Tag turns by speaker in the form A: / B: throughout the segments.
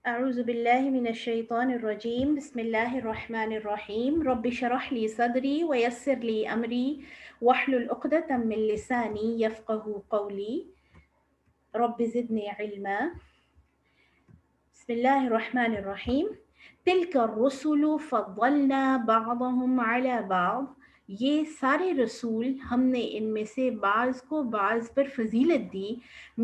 A: أعوذ بالله من الشيطان الرجيم بسم الله الرحمن الرحيم رب اشرح لي صدري ويسر لي أمري واحلل عقدة من لساني يفقه قولي رب زدني علما. بسم الله الرحمن الرحیم. تلک الرسل فضلنا بعضهم على بعض. یہ سارے رسول ہم نے ان میں سے بعض کو بعض پر فضیلت دی.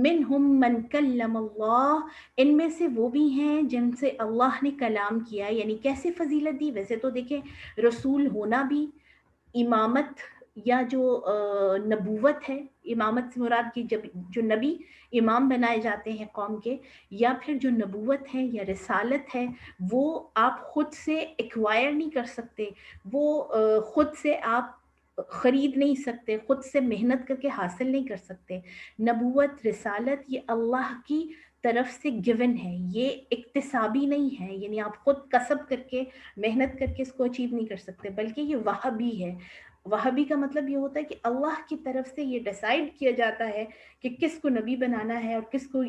A: منہم من کلم اللہ، ان میں سے وہ بھی ہیں جن سے اللہ نے کلام کیا. یعنی کیسے فضیلت دی؟ ویسے تو دیکھیں، رسول ہونا بھی، امامت یا جو نبوت ہے، امامت سے مراد کی جب جو نبی امام بنائے جاتے ہیں قوم کے، یا پھر جو نبوت ہے یا رسالت ہے، وہ آپ خود سے ایکوائر نہیں کر سکتے، وہ خود سے آپ خرید نہیں سکتے، خود سے محنت کر کے حاصل نہیں کر سکتے. نبوت، رسالت یہ اللہ کی طرف سے گیون ہے، یہ اکتسابی نہیں ہے. یعنی آپ خود کسب کر کے محنت کر کے اس کو اچیو نہیں کر سکتے، بلکہ یہ وہبی ہے. وہابی کا مطلب یہ ہوتا ہے کہ اللہ کی طرف سے یہ ڈیسائیڈ کیا جاتا ہے کہ کس کو نبی بنانا ہے اور کس کو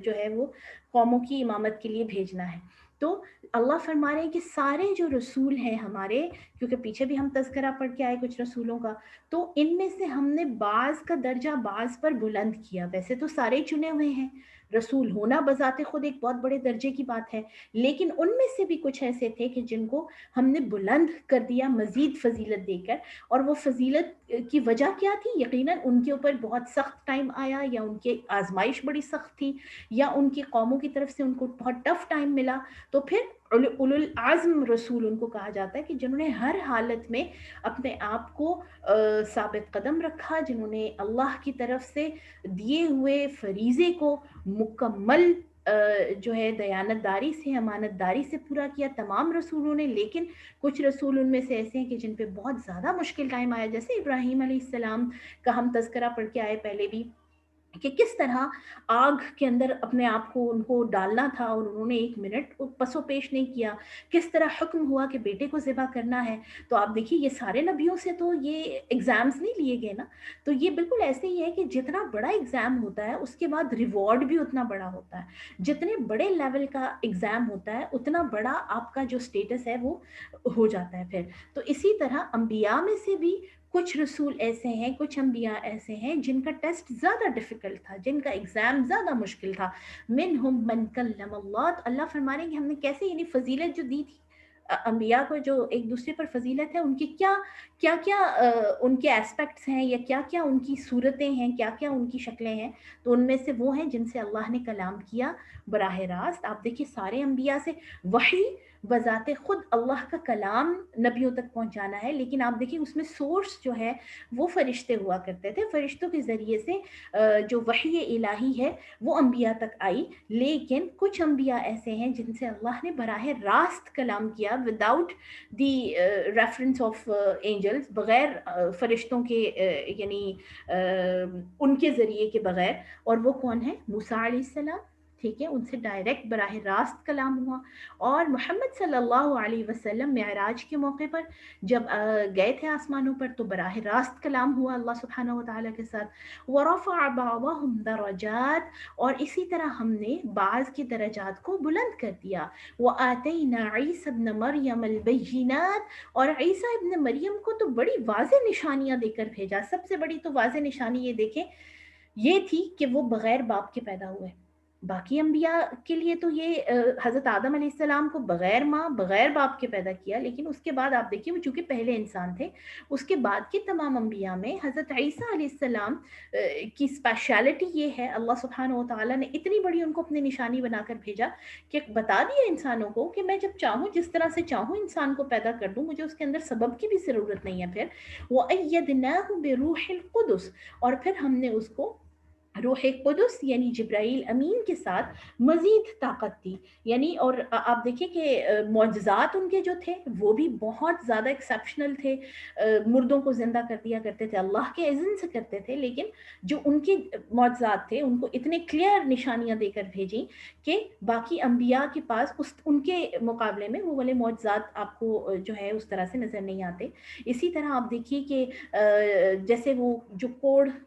A: جو ہے وہ قوموں کی امامت کے لیے بھیجنا ہے. تو اللہ فرما رہے ہیں کہ سارے جو رسول ہیں ہمارے، کیونکہ پیچھے بھی ہم تذکرہ پڑھ کے آئے کچھ رسولوں کا، تو ان میں سے ہم نے بعض کا درجہ بعض پر بلند کیا. ویسے تو سارے چنے ہوئے ہیں، رسول ہونا بذات خود ایک بہت بڑے درجے کی بات ہے، لیکن ان میں سے بھی کچھ ایسے تھے کہ جن کو ہم نے بلند کر دیا مزید فضیلت دے کر. اور وہ فضیلت کی وجہ کیا تھی؟ یقیناً ان کے اوپر بہت سخت ٹائم آیا، یا ان کی آزمائش بڑی سخت تھی، یا ان کی قوموں کی طرف سے ان کو بہت ٹف ٹائم ملا. تو پھر اولو العزم رسول ان کو کہا جاتا ہے کہ جنہوں نے ہر حالت میں اپنے آپ کو ثابت قدم رکھا، جنہوں نے اللہ کی طرف سے دیے ہوئے فریضے کو مکمل جو ہے دیانت داری سے، امانت داری سے پورا کیا تمام رسولوں نے. لیکن کچھ رسول ان میں سے ایسے ہیں کہ جن پہ بہت زیادہ مشکل ٹائم آیا، جیسے ابراہیم علیہ السلام کا ہم تذکرہ پڑھ کے آئے پہلے بھی، کہ کس طرح آگ کے اندر اپنے آپ کو ان کو ڈالنا تھا اور انہوں نے ایک منٹ پسو پیش نہیں کیا. کس طرح حکم ہوا کہ بیٹے کو ذبح کرنا ہے. تو آپ دیکھیے یہ سارے نبیوں سے تو یہ ایگزامز نہیں لیے گئے نا. تو یہ بالکل ایسے ہی ہے کہ جتنا بڑا ایگزام ہوتا ہے اس کے بعد ریوارڈ بھی اتنا بڑا ہوتا ہے. جتنے بڑے لیول کا ایگزام ہوتا ہے اتنا بڑا آپ کا جو سٹیٹس ہے وہ ہو جاتا ہے پھر. تو اسی طرح انبیاء میں سے بھی کچھ رسول ایسے ہیں، کچھ انبیاء ایسے ہیں جن کا ٹیسٹ زیادہ ڈیفیکلٹ تھا، جن کا ایگزام زیادہ مشکل تھا. منہم من کلم اللہ. تو اللہ فرما رہے ہیں کہ ہم نے کیسے، یعنی فضیلت جو دی تھی انبیاء کو، جو ایک دوسرے پر فضیلت ہے، ان کی کیا کیا کیا ان کے ایسپیکٹس ہیں، یا کیا کیا ان کی صورتیں ہیں، کیا کیا ان کی شکلیں ہیں. تو ان میں سے وہ ہیں جن سے اللہ نے کلام کیا براہ راست. آپ دیکھیے سارے انبیاء سے وحی بذات خود اللہ کا کلام نبیوں تک پہنچانا ہے، لیکن آپ دیکھیں اس میں سورس جو ہے وہ فرشتے ہوا کرتے تھے. فرشتوں کے ذریعے سے جو وحی الہی ہے وہ انبیاء تک آئی. لیکن کچھ انبیاء ایسے ہیں جن سے اللہ نے براہ راست کلام کیا without the reference of angels, بغیر فرشتوں کے یعنی ان کے ذریعے کے بغیر. اور وہ کون ہے؟ موسیٰ علیہ السلام. ٹھیک ہے، ان سے ڈائریکٹ براہ راست کلام ہوا. اور محمد صلی اللہ علیہ وسلم معراج کے موقع پر جب گئے تھے آسمانوں پر تو براہ راست کلام ہوا اللہ سبحانہ و تعالیٰ کے ساتھ. وَرَفَعَ بَعْضَهُمْ دَرَجَاتٍ. اور اسی طرح ہم نے بعض کی درجات کو بلند کر دیا. وَآتَيْنَا عِيسَى ابْنَ مَرْيَمَ الْبَيِّنَاتِ. اور عیسیٰ ابن مریم کو تو بڑی واضح نشانیاں دے کر بھیجا. سب سے بڑی تو واضح نشانی یہ دیکھیں یہ تھی کہ وہ بغیر باپ کے پیدا ہوئے. باقی انبیاء کے لیے تو یہ حضرت آدم علیہ السلام کو بغیر ماں بغیر باپ کے پیدا کیا، لیکن اس کے بعد آپ دیکھیے وہ چونکہ پہلے انسان تھے، اس کے بعد کے تمام انبیاء میں حضرت عیسیٰ علیہ السلام کی اسپیشلٹی یہ ہے، اللہ سبحانہ و تعالیٰ نے اتنی بڑی ان کو اپنی نشانی بنا کر بھیجا کہ بتا دیا انسانوں کو کہ میں جب چاہوں جس طرح سے چاہوں انسان کو پیدا کر دوں، مجھے اس کے اندر سبب کی بھی ضرورت نہیں ہے. پھر وَأَيَّدْنَاهُ بِرُوحِ الْقُدُسِ. اور پھر ہم نے اس کو روح قدس یعنی جبرائیل امین کے ساتھ مزید طاقت دی. یعنی اور آپ دیکھیں کہ معجزات ان کے جو تھے وہ بھی بہت زیادہ ایکسیپشنل تھے. مردوں کو زندہ کر دیا کرتے تھے، اللہ کے اذن سے کرتے تھے، لیکن جو ان کے معجزات تھے ان کو اتنے کلیئر نشانیاں دے کر بھیجیں کہ باقی انبیاء کے پاس ان کے مقابلے میں وہ والے معجزات آپ کو جو ہے اس طرح سے نظر نہیں آتے. اسی طرح آپ دیکھیے کہ جیسے وہ جو کوڑ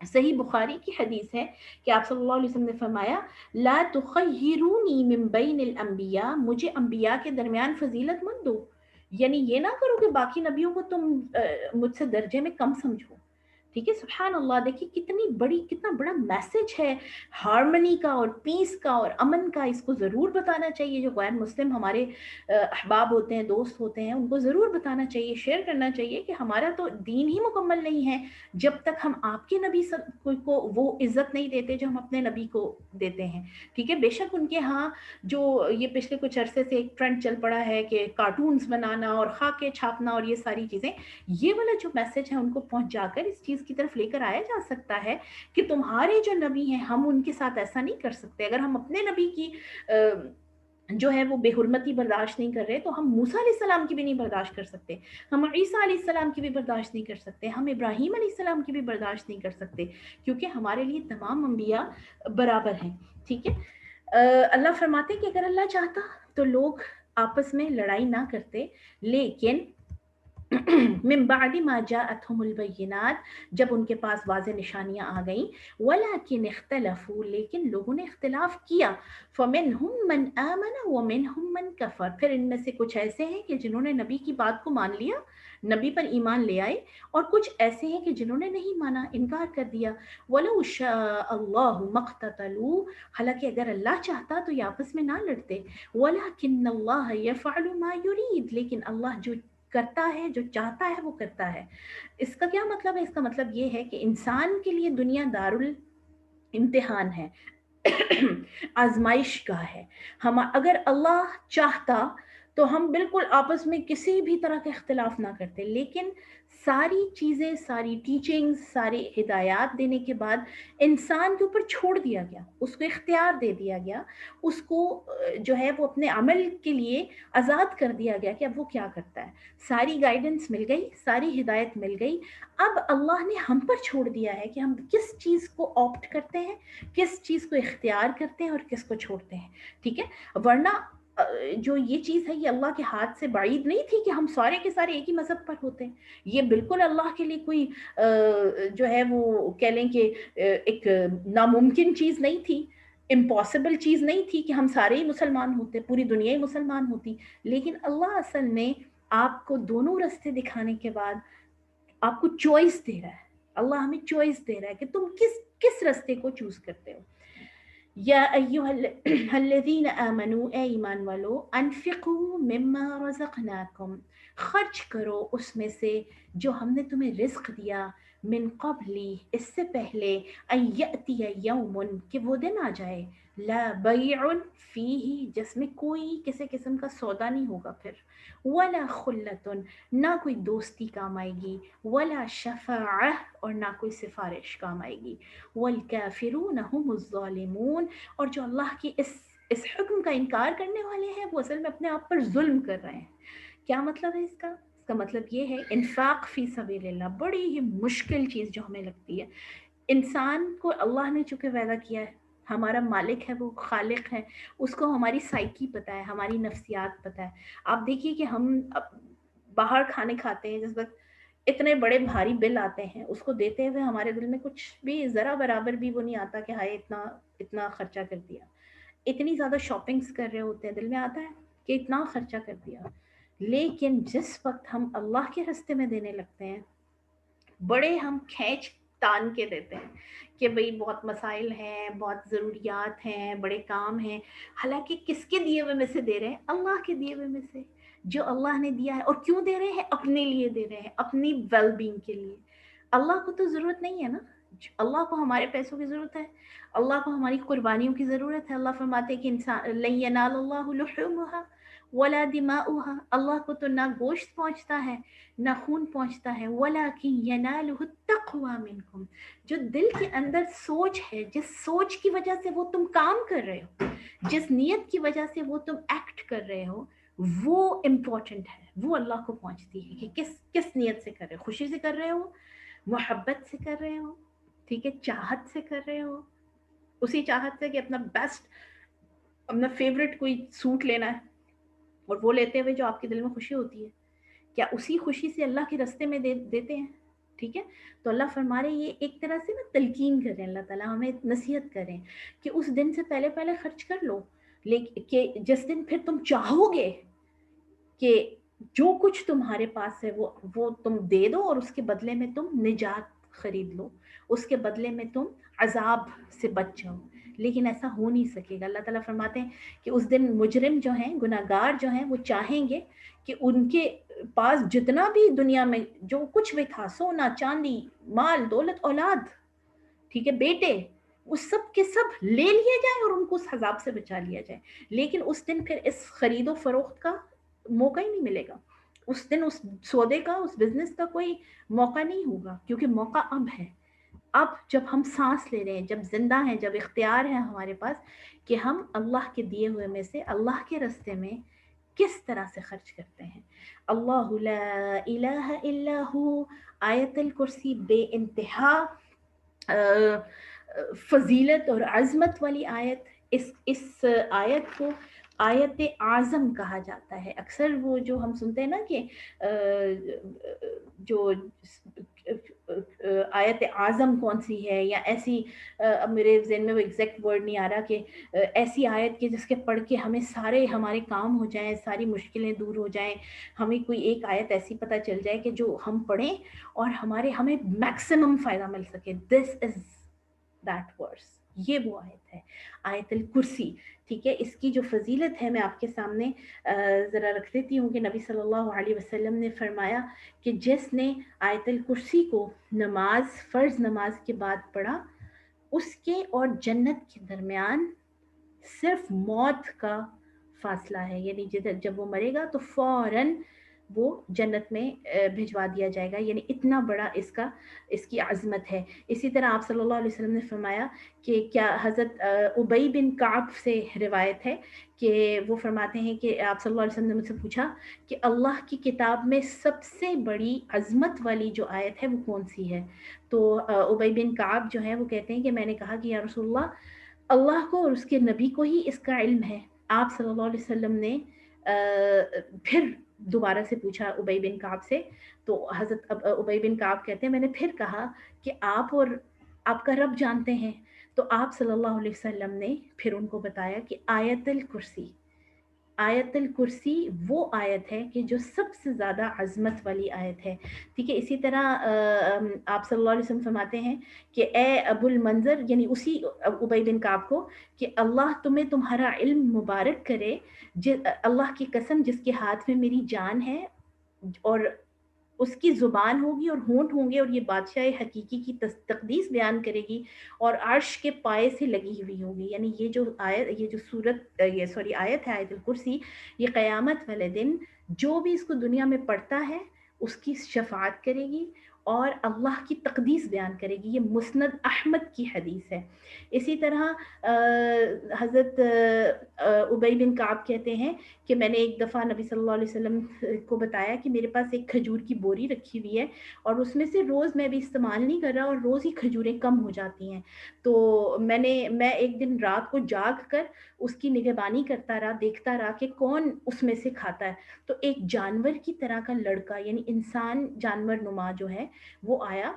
A: صحیح بخاری کی حدیث ہے کہ آپ صلی اللہ علیہ وسلم نے فرمایا لا تخیرونی من بین الانبیاء، مجھے انبیاء کے درمیان فضیلت مت دو، یعنی یہ نہ کرو کہ باقی نبیوں کو تم مجھ سے درجے میں کم سمجھو. ٹھیک ہے، سبحان اللہ. دیکھیے کتنا بڑا میسج ہے ہارمنی کا اور پیس کا اور امن کا. اس کو ضرور بتانا چاہیے. جو غیر مسلم ہمارے احباب ہوتے ہیں، دوست ہوتے ہیں، ان کو ضرور بتانا چاہیے، شیئر کرنا چاہیے کہ ہمارا تو دین ہی مکمل نہیں ہے جب تک ہم آپ کے نبی کو وہ عزت نہیں دیتے جو ہم اپنے نبی کو دیتے ہیں. ٹھیک ہے، بے شک ان کے ہاں جو یہ پچھلے کچھ عرصے سے ایک ٹرینڈ چل پڑا ہے کہ کارٹونز بنانا اور خاکے چھاپنا اور یہ ساری چیزیں، یہ والا جو میسج ہے ان کو پہنچا کر اس چیز کی طرف لے کر آیا جا سکتا ہے کہ تمہارے جو نبی ہیں ہم ان کے ساتھ ایسا نہیں کر سکتے. اگر ہم اپنے نبی کی جو ہے وہ بے حرمتی برداشت نہیں کر رہے تو ہم موسیٰ علیہ السلام کی بھی نہیں برداشت کر سکتے، ہم عیسیٰ علیہ السلام کی بھی برداشت نہیں کر سکتے، ہم ابراہیم علیہ السلام کی بھی برداشت نہیں کر سکتے، کیونکہ ہمارے لیے تمام انبیاء برابر ہیں. ٹھیک ہے، اللہ فرماتے کہ اگر اللہ چاہتا تو لوگ آپس میں لڑائی نہ کرتے، لیکن من بعد ما جاءتهم البینات، جب ان کے پاس واضح نشانیاں آ گئیں، ولکن اختلفوا، لیکن لوگوں نے اختلاف کیا، فمنهم من آمن ومنهم من کفر، پھر ان میں سے کچھ ایسے ہیں کہ جنہوں نے نبی کی بات کو مان لیا، نبی پر ایمان لے آئے، اور کچھ ایسے ہیں کہ جنہوں نے نہیں مانا، انکار کر دیا. وَلَوْ شَاءَ اللَّهُ مَا اقْتَتَلُوا، حالانکہ اگر اللہ چاہتا تو یہ آپس میں نہ لڑتے. وَلَكِنَّ اللَّهَ يَفْعَلُ مَا يُرِيدُ، لیکن اللہ جو کرتا ہے، جو چاہتا ہے وہ کرتا ہے. اس کا کیا مطلب ہے؟ اس کا مطلب یہ ہے کہ انسان کے لیے دنیا دار الامتحان ہے، آزمائش کا ہے. ہم اگر اللہ چاہتا تو ہم بالکل آپس میں کسی بھی طرح کا اختلاف نہ کرتے، لیکن ساری چیزیں، ساری ٹیچنگز، ساری ہدایات دینے کے بعد انسان کے اوپر چھوڑ دیا گیا، اس کو اختیار دے دیا گیا، اس کو جو ہے وہ اپنے عمل کے لیے آزاد کر دیا گیا کہ اب وہ کیا کرتا ہے. ساری گائیڈنس مل گئی، ساری ہدایت مل گئی، اب اللہ نے ہم پر چھوڑ دیا ہے کہ ہم کس چیز کو آپٹ کرتے ہیں، کس چیز کو اختیار کرتے ہیں اور کس کو چھوڑتے ہیں. ٹھیک ہے، ورنہ جو یہ چیز ہے یہ اللہ کے ہاتھ سے بعید نہیں تھی کہ ہم سارے کے سارے ایک ہی مذہب پر ہوتے ہیں. یہ بالکل اللہ کے لیے کوئی جو ہے وہ کہہ لیں کہ ایک ناممکن چیز نہیں تھی، امپاسبل چیز نہیں تھی کہ ہم سارے ہی مسلمان ہوتے، پوری دنیا ہی مسلمان ہوتی. لیکن اللہ اصل میں آپ کو دونوں راستے دکھانے کے بعد آپ کو چوائس دے رہا ہے. اللہ ہمیں چوائس دے رہا ہے کہ تم کس راستے کو چوز کرتے ہو. یا ایھا الذین آمنوا، اے ایمان والو، انفقوا مما رزقناکم، خرچ کرو اس میں سے جو ہم نے تمہیں رزق دیا، من قبلی، اس سے پہلے، ان یأتی یوم، کہ وہ دن آ جائے، لا بیع فیہ، جس میں کوئی کسی قسم کا سودا نہیں ہوگا پھر، ولا خلۃ، نہ کوئی دوستی کام آئے گی، ولا شفاعہ، اور نہ کوئی سفارش کام آئے گی، والکافرون هم الظالمون، اور جو اللہ کی اس حکم کا انکار کرنے والے ہیں وہ اصل میں اپنے آپ پر ظلم کر رہے ہیں. کیا مطلب ہے اس کا؟ اس کا مطلب یہ ہے انفاق فی سبیل اللہ، بڑی ہی مشکل چیز جو ہمیں لگتی ہے. انسان کو اللہ نے چونکہ پیدا کیا ہے، ہمارا مالک ہے، وہ خالق ہے، اس کو ہماری سائیکی پتہ ہے، ہماری نفسیات پتہ ہے. آپ دیکھیے کہ ہم باہر کھانے کھاتے ہیں، جس وقت اتنے بڑے بھاری بل آتے ہیں، اس کو دیتے ہوئے ہمارے دل میں کچھ بھی ذرا برابر بھی وہ نہیں آتا کہ ہائے اتنا خرچہ کر دیا. اتنی زیادہ شاپنگز کر رہے ہوتے ہیں، دل میں آتا ہے کہ اتنا خرچہ کر دیا. لیکن جس وقت ہم اللہ کے راستے میں دینے لگتے ہیں، بڑے ہم کھینچ تان کے دیتے ہیں کہ بھئی بہت مسائل ہیں، بہت ضروریات ہیں، بڑے کام ہیں. حالانکہ کس کے دیے ہوئے میں سے دے رہے ہیں؟ اللہ کے دیے ہوئے میں سے، جو اللہ نے دیا ہے. اور کیوں دے رہے ہیں؟ اپنے لیے دے رہے ہیں، اپنی ویل بینگ کے لیے. اللہ کو تو ضرورت نہیں ہے نا، اللہ کو ہمارے پیسوں کی ضرورت ہے، اللہ کو ہماری قربانیوں کی ضرورت ہے. اللہ فرماتے ہیں کہ انسان لن ینال اللہ لحومها ولا دماؤها، اللہ کو تو نہ گوشت پہنچتا ہے نہ خون پہنچتا ہے، ولیکن ینالہ التقوی منکم، جو دل کے اندر سوچ ہے، جس سوچ کی وجہ سے وہ تم کام کر رہے ہو، جس نیت کی وجہ سے وہ تم ایکٹ کر رہے ہو، وہ امپورٹنٹ ہے، وہ اللہ کو پہنچتی ہے کہ کس نیت سے کر رہے ہو. خوشی سے کر رہے ہو، محبت سے کر رہے ہو، ٹھیک ہے، چاہت سے کر رہے ہو، اسی چاہت سے کہ اپنا بیسٹ، اپنا فیوریٹ کوئی سوٹ لینا ہے اور وہ لیتے ہوئے جو آپ کے دل میں خوشی ہوتی ہے، کیا اسی خوشی سے اللہ کے راستے میں دیتے ہیں؟ ٹھیک ہے. تو اللہ فرما رہے یہ ایک طرح سے نا تلقین کریں, اللہ تعالیٰ ہمیں نصیحت کریں کہ اس دن سے پہلے پہلے خرچ کر لو, لیکن کہ جس دن پھر تم چاہو گے کہ جو کچھ تمہارے پاس ہے وہ تم دے دو اور اس کے بدلے میں تم نجات خرید لو, اس کے بدلے میں تم عذاب سے بچ جاؤ, لیکن ایسا ہو نہیں سکے گا. اللہ تعالیٰ فرماتے ہیں کہ اس دن مجرم جو ہیں, گناہگار جو ہیں, وہ چاہیں گے کہ ان کے پاس جتنا بھی دنیا میں جو کچھ بھی تھا, سونا چاندی مال دولت اولاد, ٹھیک ہے, بیٹے, وہ سب کے سب لے لیے جائیں اور ان کو اس عذاب سے بچا لیا جائے, لیکن اس دن پھر اس خرید و فروخت کا موقع ہی نہیں ملے گا. اس دن اس سودے کا, اس بزنس کا کوئی موقع نہیں ہوگا, کیونکہ موقع اب ہے. اب جب ہم سانس لے رہے ہیں, جب زندہ ہیں, جب اختیار ہے ہمارے پاس کہ ہم اللہ کے دیے ہوئے میں سے اللہ کے راستے میں کس طرح سے خرچ کرتے ہیں. اللہ لا الہ الا ہو, آیت الکرسی بے انتہا فضیلت اور عظمت والی آیت. اس آیت کو آیت اعظم کہا جاتا ہے. اکثر وہ جو ہم سنتے ہیں نا کہ جو آیت اعظم کون سی ہے یا ایسی, اب میرے ذہن میں وہ ایگزیکٹ ورڈ نہیں آ رہا, کہ ایسی آیت کہ جس کے پڑھ کے ہمیں سارے ہمارے کام ہو جائیں, ساری مشکلیں دور ہو جائیں, ہمیں کوئی ایک آیت ایسی پتہ چل جائے کہ جو ہم پڑھیں اور ہمیں میکسیمم فائدہ مل سکے. دس از دیٹ ورس, یہ وہ آیت ہے, آیت الکرسی. ٹھیک ہے, اس کی جو فضیلت ہے میں آپ کے سامنے ذرا رکھ دیتی ہوں کہ نبی صلی اللہ علیہ وسلم نے فرمایا کہ جس نے آیت الکرسی کو نماز, فرض نماز کے بعد پڑھا, اس کے اور جنت کے درمیان صرف موت کا فاصلہ ہے, یعنی جب وہ مرے گا تو فوراً وہ جنت میں بھجوا دیا جائے گا, یعنی اتنا بڑا اس کی عظمت ہے. اسی طرح آپ صلی اللہ علیہ وسلم نے فرمایا کہ کیا حضرت ابی بن کعب سے روایت ہے کہ وہ فرماتے ہیں کہ آپ صلی اللہ علیہ وسلم نے مجھ سے پوچھا کہ اللہ کی کتاب میں سب سے بڑی عظمت والی جو آیت ہے وہ کون سی ہے. تو ابی بن کعب جو ہے وہ کہتے ہیں کہ میں نے کہا کہ یا رسول اللہ کو اور اس کے نبی کو ہی اس کا علم ہے. آپ صلی اللہ علیہ وسلم نے پھر دوبارہ سے پوچھا ابی بن کعب سے, تو حضرت ابی بن کعب کہتے ہیں میں نے پھر کہا کہ آپ اور آپ کا رب جانتے ہیں. تو آپ صلی اللہ علیہ وسلم نے پھر ان کو بتایا کہ آیت الکرسی, آیت الکرسی وہ آیت ہے کہ جو سب سے زیادہ عظمت والی آیت ہے. ٹھیک ہے, اسی طرح آپ صلی اللہ علیہ وسلم فرماتے ہیں کہ اے ابو المنظر, یعنی اسی ابی بن کعب کو, کہ اللہ تمہیں تمہارا علم مبارک کرے, اللہ کی قسم جس کے ہاتھ میں میری جان ہے, اور اس کی زبان ہوگی اور ہونٹ ہوں گے اور یہ بادشاہ حقیقی کی تقدیس بیان کرے گی اور عرش کے پائے سے لگی ہوئی ہوگی. یعنی یہ جو آیت, یہ جو سورت, یہ سوری آیت ہے آیت الکرسی, یہ قیامت والے دن جو بھی اس کو دنیا میں پڑھتا ہے اس کی شفاعت کرے گی اور اللہ کی تقدیس بیان کرے گی. یہ مسند احمد کی حدیث ہے. اسی طرح حضرت ابی بن کعب کہتے ہیں کہ میں نے ایک دفعہ نبی صلی اللہ علیہ وسلم کو بتایا کہ میرے پاس ایک کھجور کی بوری رکھی ہوئی ہے اور اس میں سے روز میں بھی استعمال نہیں کر رہا اور روز ہی کھجوریں کم ہو جاتی ہیں. تو میں ایک دن رات کو جاگ کر اس کی نگہبانی کرتا رہا, دیکھتا رہا کہ کون اس میں سے کھاتا ہے. تو ایک جانور کی طرح کا لڑکا, یعنی انسان جانور نما جو ہے, وہ آیا.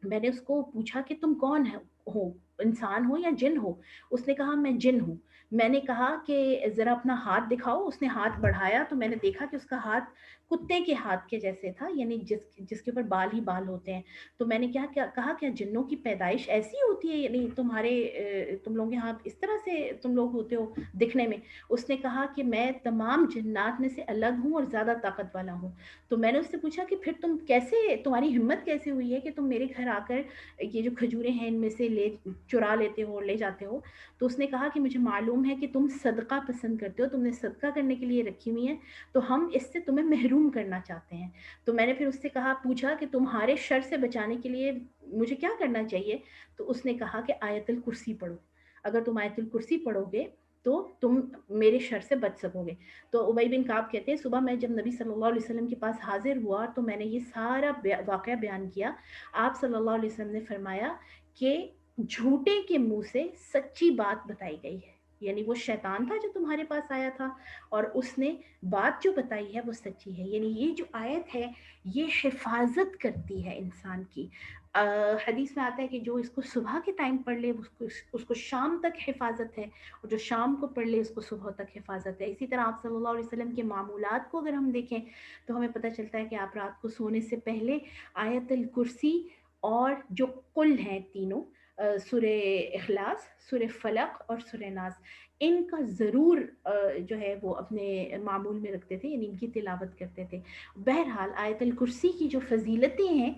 A: میں نے اس کو پوچھا کہ تم کون ہو, انسان ہو یا جن ہو؟ اس نے کہا میں جن ہوں. میں نے کہا کہ ذرا اپنا ہاتھ دکھاؤ. اس نے ہاتھ بڑھایا تو میں نے دیکھا کہ اس کا ہاتھ کتے کے ہاتھ کے جیسے تھا, یعنی جس کے اوپر بال ہی بال ہوتے ہیں. تو میں نے کہا کیا جنوں کی پیدائش ایسی ہوتی ہے, یعنی تم لوگ یہاں اس طرح سے تم لوگ ہوتے ہو دکھنے میں؟ اس نے کہا کہ میں تمام جنات میں سے الگ ہوں اور زیادہ طاقت والا ہوں. تو میں نے اس سے پوچھا کہ پھر تمہاری ہمت کیسے ہوئی ہے کہ تم میرے گھر آ کر یہ جو کھجوریں ہیں ان میں سے چرا لیتے ہو اور لے جاتے ہو؟ تو اس نے کہا کہ مجھے معلوم ہے کہ تم صدقہ پسند کرتے ہو, تم نے صدقہ کرنے کے لیے رکھی ہوئی ہیں, تو ہم اس سے تمہیں محروم کرنا چاہتے ہیں. تو میں نے پھر اس سے پوچھا کہ تمہارے شر سے بچانے کے لیے مجھے کیا کرنا چاہیے؟ تو اس نے کہا کہ آیت الکرسی پڑھو. اگر تم آیت الکرسی پڑھو گے تو تم میرے شر سے بچ سکو گے. تو ابی بن کعب کہتے ہیں صبح میں جب نبی صلی اللہ علیہ وسلم کے پاس حاضر ہوا تو میں نے یہ سارا واقعہ بیان کیا. آپ صلی اللہ علیہ وسلم نے فرمایا کہ جھوٹے کے منہ سے سچی بات بتائی گئی ہے. یعنی وہ شیطان تھا جو تمہارے پاس آیا تھا اور اس نے بات جو بتائی ہے وہ سچی ہے. یعنی یہ جو آیت ہے یہ حفاظت کرتی ہے انسان کی. حدیث میں آتا ہے کہ جو اس کو صبح کے ٹائم پڑھ لے اس کو شام تک حفاظت ہے, اور جو شام کو پڑھ لے اس کو صبح تک حفاظت ہے. اسی طرح آپ صلی اللہ علیہ وسلم کے معمولات کو اگر ہم دیکھیں تو ہمیں پتہ چلتا ہے کہ آپ رات کو سونے سے پہلے آیت الکرسی اور جو قل ہیں تینوں, سورہ اخلاص, سورہ فلق اور سورہ ناس, ان کا ضرور جو ہے وہ اپنے معمول میں رکھتے تھے, یعنی ان کی تلاوت کرتے تھے. بہرحال آیت الکرسی کی جو فضیلتیں ہیں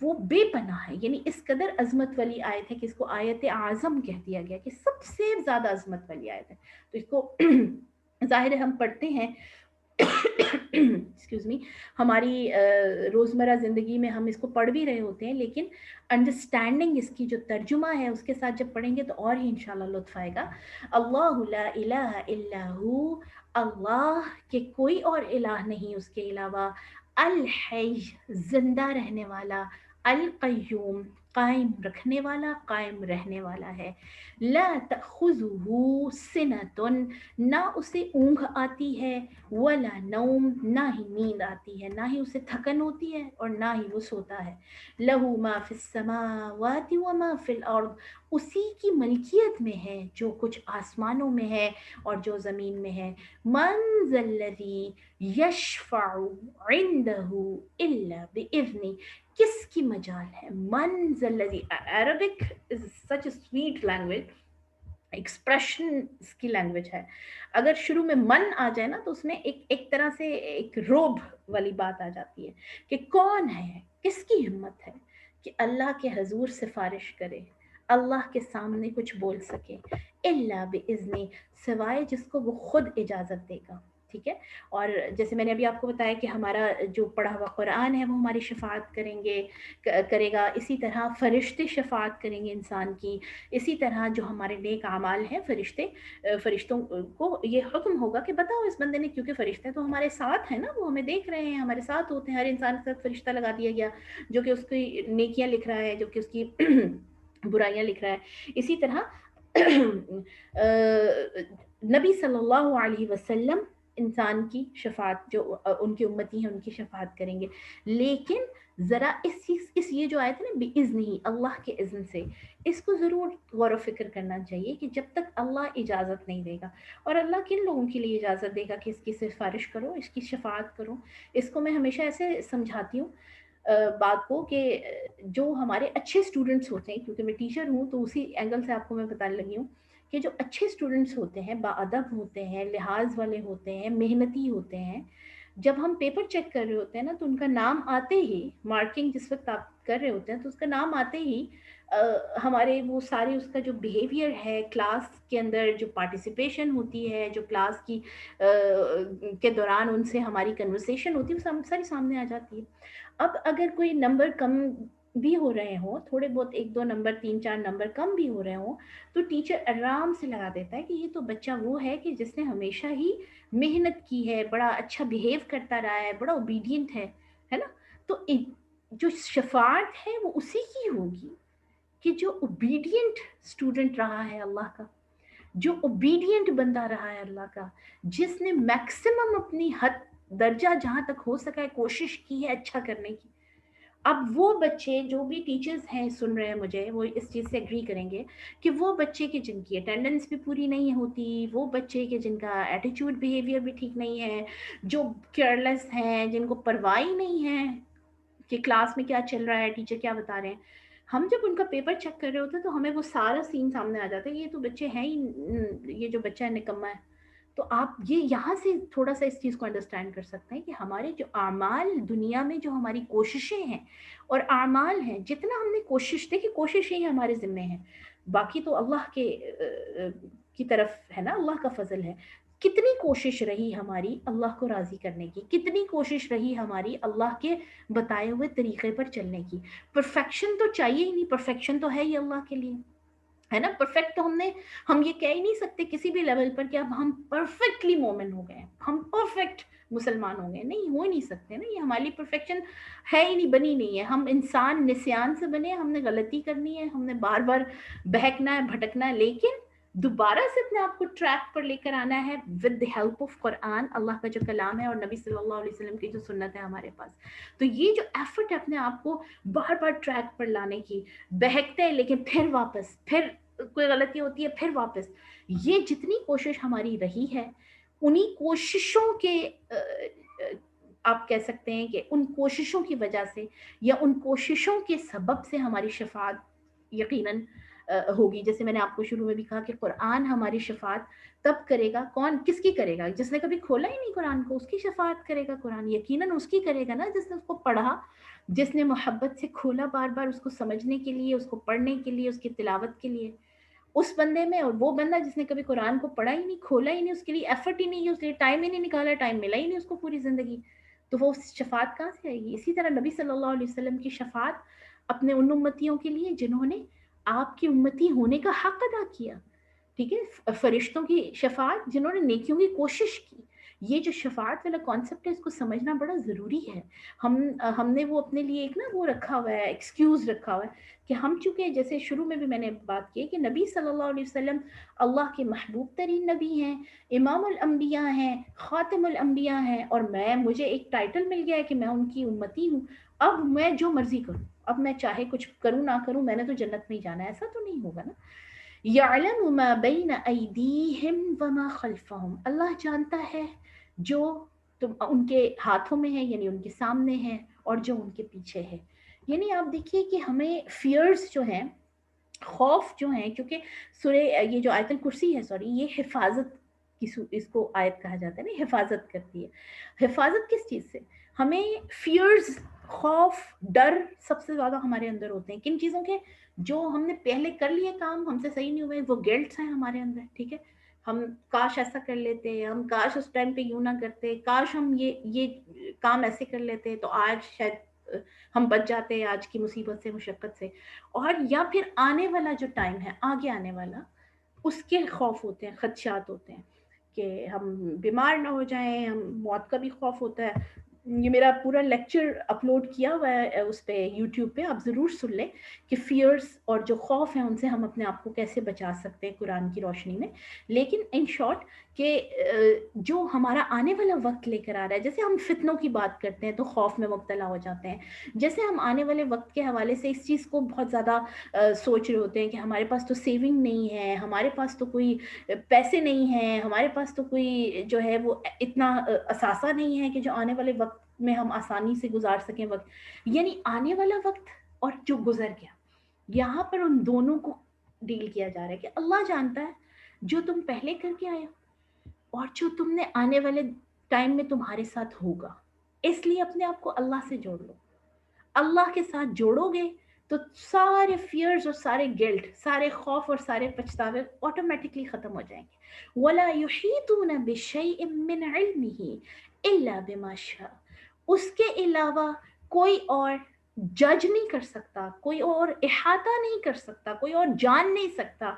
A: وہ بے پناہ ہے, یعنی اس قدر عظمت والی آیت ہے کہ اس کو آیت اعظم کہہ دیا گیا کہ سب سے زیادہ عظمت والی آیت ہے. تو اس کو ظاہر ہم پڑھتے ہیں ایکسکیوز می, ہماری روزمرہ زندگی میں ہم اس کو پڑھ بھی رہے ہوتے ہیں, لیکن انڈرسٹینڈنگ اس کی جو ترجمہ ہے اس کے ساتھ جب پڑھیں گے تو اور ہی انشاءاللہ لطف آئے گا. اللہ لا الہ الا ہو, اللہ کہ کوئی اور الہ نہیں اس کے علاوہ, الحی زندہ رہنے والا, القیوم قائم رکھنے والا, قائم رہنے والا ہے. لا تأخذہ سنۃ, نہ اسے اونگھ آتی ہے, ولا نوم, نہ ہی نیند آتی ہے, نہ ہی اسے تھکن ہوتی ہے اور نہ ہی وہ سوتا ہے. لہ ما فی السماوات وما فی الارض, اسی کی ملکیت میں ہے جو کچھ آسمانوں میں ہے اور جو زمین میں ہے. من ذا الذی یشفع عندہ الا باذنہ, کس کی مجال ہے. من ذا الذی, Arabic is such a sweet language, expression کی لینگویج ہے. اگر شروع میں من آ جائے نا تو اس میں ایک طرح سے ایک روب والی بات آ جاتی ہے کہ کون ہے, کس کی ہمت ہے کہ اللہ کے حضور سفارش کرے, اللہ کے سامنے کچھ بول سکے. الا باذنہ, سوائے جس کو وہ خود اجازت دے گا. ٹھیک ہے. اور جیسے میں نے ابھی آپ کو بتایا کہ ہمارا جو پڑھا ہوا قرآن ہے وہ ہماری شفاعت کرے گا, اسی طرح فرشتے شفاعت کریں گے انسان کی, اسی طرح جو ہمارے نیک اعمال ہیں فرشتوں کو یہ حکم ہوگا کہ بتاؤ اس بندے نے, کیونکہ فرشتے تو ہمارے ساتھ ہیں نا, وہ ہمیں دیکھ رہے ہیں, ہمارے ساتھ ہوتے ہیں. ہر انسان کے ساتھ فرشتہ لگا دیا گیا جو کہ اس کی نیکیاں لکھ رہا ہے, جو کہ اس کی برائیاں لکھ رہا ہے. اسی طرح نبی صلی اللہ علیہ وسلم انسان کی شفاعت, جو ان کی امتی ہیں ان کی شفاعت کریں گے. لیکن ذرا اس یہ جو آیت ہے نا باذن ہی, اللہ کے اذن سے, اس کو ضرور غور و فکر کرنا چاہیے کہ جب تک اللہ اجازت نہیں دے گا, اور اللہ کن لوگوں کے لیے اجازت دے گا کہ اس کی سفارش کرو, اس کی شفاعت کرو. اس کو میں ہمیشہ ایسے سمجھاتی ہوں بات کو کہ جو ہمارے اچھے اسٹوڈنٹس ہوتے ہیں, کیونکہ میں ٹیچر ہوں تو اسی اینگل سے آپ کو میں بتانے لگی ہوں کہ جو اچھے اسٹوڈنٹس ہوتے ہیں, باادب ہوتے ہیں, لحاظ والے ہوتے ہیں, محنتی ہوتے ہیں, جب ہم پیپر چیک کر رہے ہوتے ہیں نا تو ان کا نام آتے ہی, مارکنگ جس وقت آپ کر رہے ہوتے ہیں تو اس کا نام آتے ہی ہمارے وہ سارے اس کا جو بیہیویئر ہے, کلاس کے اندر جو پارٹیسپیشن ہوتی ہے, جو کلاس کی کے دوران ان سے ہماری کنورسیشن ہوتی ہے, وہ ساری سامنے آ جاتی ہے. اب اگر کوئی نمبر کم بھی ہو رہے ہوں, تھوڑے بہت 1-2 نمبر 3-4 نمبر کم بھی ہو رہے ہوں, تو ٹیچر آرام سے لگا دیتا ہے کہ یہ تو بچہ وہ ہے کہ جس نے ہمیشہ ہی محنت کی ہے, بڑا اچھا بیہیو کرتا رہا ہے, بڑا اوبیڈینٹ ہے نا. تو جو شفاعت ہے وہ اسی کی ہوگی کہ جو اوبیڈینٹ اسٹوڈنٹ رہا ہے اللہ کا, جو اوبیڈینٹ بندہ رہا ہے اللہ کا, جس نے میکسیمم اپنی حد درجہ جہاں تک ہو سکا ہے کوشش کی ہے اچھا کرنے کی. اب وہ بچے, جو بھی ٹیچرز ہیں سن رہے ہیں مجھے, وہ اس چیز سے ایگری کریں گے کہ وہ بچے کے جن کی اٹینڈنس بھی پوری نہیں ہوتی, وہ بچے کے جن کا ایٹیٹیوڈ بیہیویئر بھی ٹھیک نہیں ہے, جو کیئرلیس ہیں, جن کو پرواہ نہیں ہے کہ کلاس میں کیا چل رہا ہے, ٹیچر کیا بتا رہے ہیں, ہم جب ان کا پیپر چیک کر رہے ہوتے ہیں تو ہمیں وہ سارا سین سامنے آ جاتا ہے. یہ تو بچے ہیں ہی, یہ جو بچہ ہے نکما ہے. تو آپ یہ یہاں سے تھوڑا سا اس چیز کو انڈرسٹینڈ کر سکتے ہیں کہ ہمارے جو اعمال دنیا میں, جو ہماری کوششیں ہیں اور اعمال ہیں, جتنا ہم نے کوشش, دیکھیے کوشش ہی ہمارے ذمے ہیں, باقی تو اللہ کی طرف ہے نا, اللہ کا فضل ہے. کتنی کوشش رہی ہماری اللہ کو راضی کرنے کی, کتنی کوشش رہی ہماری اللہ کے بتائے ہوئے طریقے پر چلنے کی. پرفیکشن تو چاہیے ہی نہیں, پرفیکشن تو ہے ہی اللہ کے لیے, ہے نا. پرفیکٹ تو ہم یہ کہہ ہی نہیں سکتے کسی بھی لیول پر کہ اب ہم پرفیکٹلی مومن ہو گئے, ہم پرفیکٹ مسلمان ہو گئے, نہیں ہو ہی نہیں سکتے نا. یہ ہماری پرفیکشن ہے ہی نہیں, بنی نہیں ہے. ہم انسان نسیان سے بنے, ہم نے غلطی کرنی ہے, ہم نے بار بار بہکنا ہے, بھٹکنا ہے, لیکن دوبارہ سے اپنے آپ کو ٹریک پر لے کر آنا ہے ود دی ہیلپ آف قرآن، اللہ کا جو کلام ہے، اور نبی صلی اللہ علیہ وسلم کی جو سنت ہے ہمارے پاس. تو یہ جو ایفرٹ ہے اپنے آپ کو بار بار ٹریک پر لانے کی، بہکتے ہیں لیکن پھر واپس، پھر کوئی غلطی ہوتی ہے پھر واپس، یہ جتنی کوشش ہماری رہی ہے انہی کوششوں کے آپ کہہ سکتے ہیں کہ ان کوششوں کی وجہ سے یا ان کوششوں کے سبب سے ہماری شفاعت یقیناً ہوگی. جیسے میں نے آپ کو شروع میں بھی کہا کہ قرآن ہماری شفاعت تب کرے گا. کون کس کی کرے گا؟ جس نے کبھی کھولا ہی نہیں قرآن کو، اس کی شفاعت کرے گا قرآن. یقیناً اس کی کرے گا نا جس نے اس کو پڑھا، جس نے محبت سے کھولا بار بار اس کو سمجھنے کے لیے، اس کو پڑھنے کے لیے، اس کی تلاوت کے لیے. اس بندے میں، اور وہ بندہ جس نے کبھی قرآن کو پڑھا ہی نہیں، کھولا ہی نہیں، اس کے لیے ایفرٹ ہی نہیں ہے، اس لیے ٹائم ہی نہیں نکالا، ٹائم ملا ہی نہیں اس کو پوری زندگی، تو وہ شفاعت کہاں سے آئے گی؟ اسی طرح نبی صلی اللہ علیہ وسلم کی شفاعت اپنے ان امتیوں کے لیے جنہوں نے آپ کی امتی ہونے کا حق ادا کیا. ٹھیک ہے، فرشتوں کی شفاعت جنہوں نے نیکیوں کی کوشش کی. یہ جو شفاعت والا کانسیپٹ ہے اس کو سمجھنا بڑا ضروری ہے. ہم نے وہ اپنے لیے ایک نا وہ رکھا ہوا ہے، ایکسکیوز رکھا ہوا ہے کہ ہم چونکہ جیسے شروع میں بھی میں نے بات کی کہ نبی صلی اللہ علیہ وسلم اللہ کے محبوب ترین نبی ہیں، امام الانبیاء ہیں، خاتم الانبیاء ہیں، اور مجھے ایک ٹائٹل مل گیا ہے کہ میں ان کی امتی ہوں. اب میں جو مرضی کروں، اب میں چاہے کچھ کروں نہ کروں، میں نے تو جنت میں ہی جانا ہے، ایسا تو نہیں ہوگا نا. یعلم ما بین ایدیہم وما خلفہم، اللہ جانتا ہے جو تم ان کے ہاتھوں میں ہے، یعنی ان کے سامنے ہے، اور جو ان کے پیچھے ہے. یعنی آپ دیکھیے کہ ہمیں فیئرز جو ہیں، خوف جو ہیں، کیونکہ سورہ یہ جو آیت الکرسی ہے، سوری، یہ حفاظت کی اس کو آیت کہا جاتا ہے نا، حفاظت کرتی ہے. حفاظت کس چیز سے؟ ہمیں فیئرز، خوف، ڈر سب سے زیادہ ہمارے اندر ہوتے ہیں کن چیزوں کے؟ جو ہم نے پہلے کر لیے کام، ہم سے صحیح نہیں ہوئے، وہ گلٹس ہیں ہمارے اندر. ٹھیک ہے، ہم کاش ایسا کر لیتے، ہم کاش اس ٹائم پہ یوں نہ کرتے، کاش ہم یہ کام ایسے کر لیتے تو آج شاید ہم بچ جاتے آج کی مصیبت سے، مشقت سے. اور یا پھر آنے والا جو ٹائم ہے، آگے آنے والا، اس کے خوف ہوتے ہیں، خدشات ہوتے ہیں کہ ہم بیمار نہ ہو جائیں، ہم موت کا بھی خوف ہوتا ہے. یہ میرا پورا لیکچر اپلوڈ کیا ہوا ہے اس پہ یوٹیوب پہ، آپ ضرور سن لیں کہ فیئرز اور جو خوف ہیں ان سے ہم اپنے آپ کو کیسے بچا سکتے ہیں قرآن کی روشنی میں. لیکن ان شارٹ کہ جو ہمارا آنے والا وقت لے کر آ رہا ہے، جیسے ہم فتنوں کی بات کرتے ہیں تو خوف میں مبتلا ہو جاتے ہیں، جیسے ہم آنے والے وقت کے حوالے سے اس چیز کو بہت زیادہ سوچ رہے ہوتے ہیں کہ ہمارے پاس تو سیونگ نہیں ہے، ہمارے پاس تو کوئی پیسے نہیں ہیں، ہمارے پاس تو کوئی جو ہے وہ اتنا اثاثہ نہیں ہے کہ جو آنے والے وقت میں ہم آسانی سے گزار سکیں وقت. یعنی آنے والا وقت اور جو گزر گیا، یہاں پر ان دونوں کو ڈیل کیا جا رہا ہے کہ اللہ جانتا ہے جو تم پہلے کر کے آئے اور جو تم نے آنے والے ٹائم میں تمہارے ساتھ ہوگا. اس لیے اپنے آپ کو اللہ سے جوڑ لو. اللہ کے ساتھ جوڑو گے تو سارے فیئرز اور سارے گلٹ، سارے خوف اور سارے پچھتاوے آٹومیٹکلی ختم ہو جائیں گے. وَلَا يُحِيطُونَ بِشَيْءٍ مِّنْ عِلْمِهِ إِلَّا بِمَا شَاءَ، اس کے علاوہ کوئی اور جج نہیں کر سکتا، کوئی اور احاطہ نہیں کر سکتا، کوئی اور جان نہیں سکتا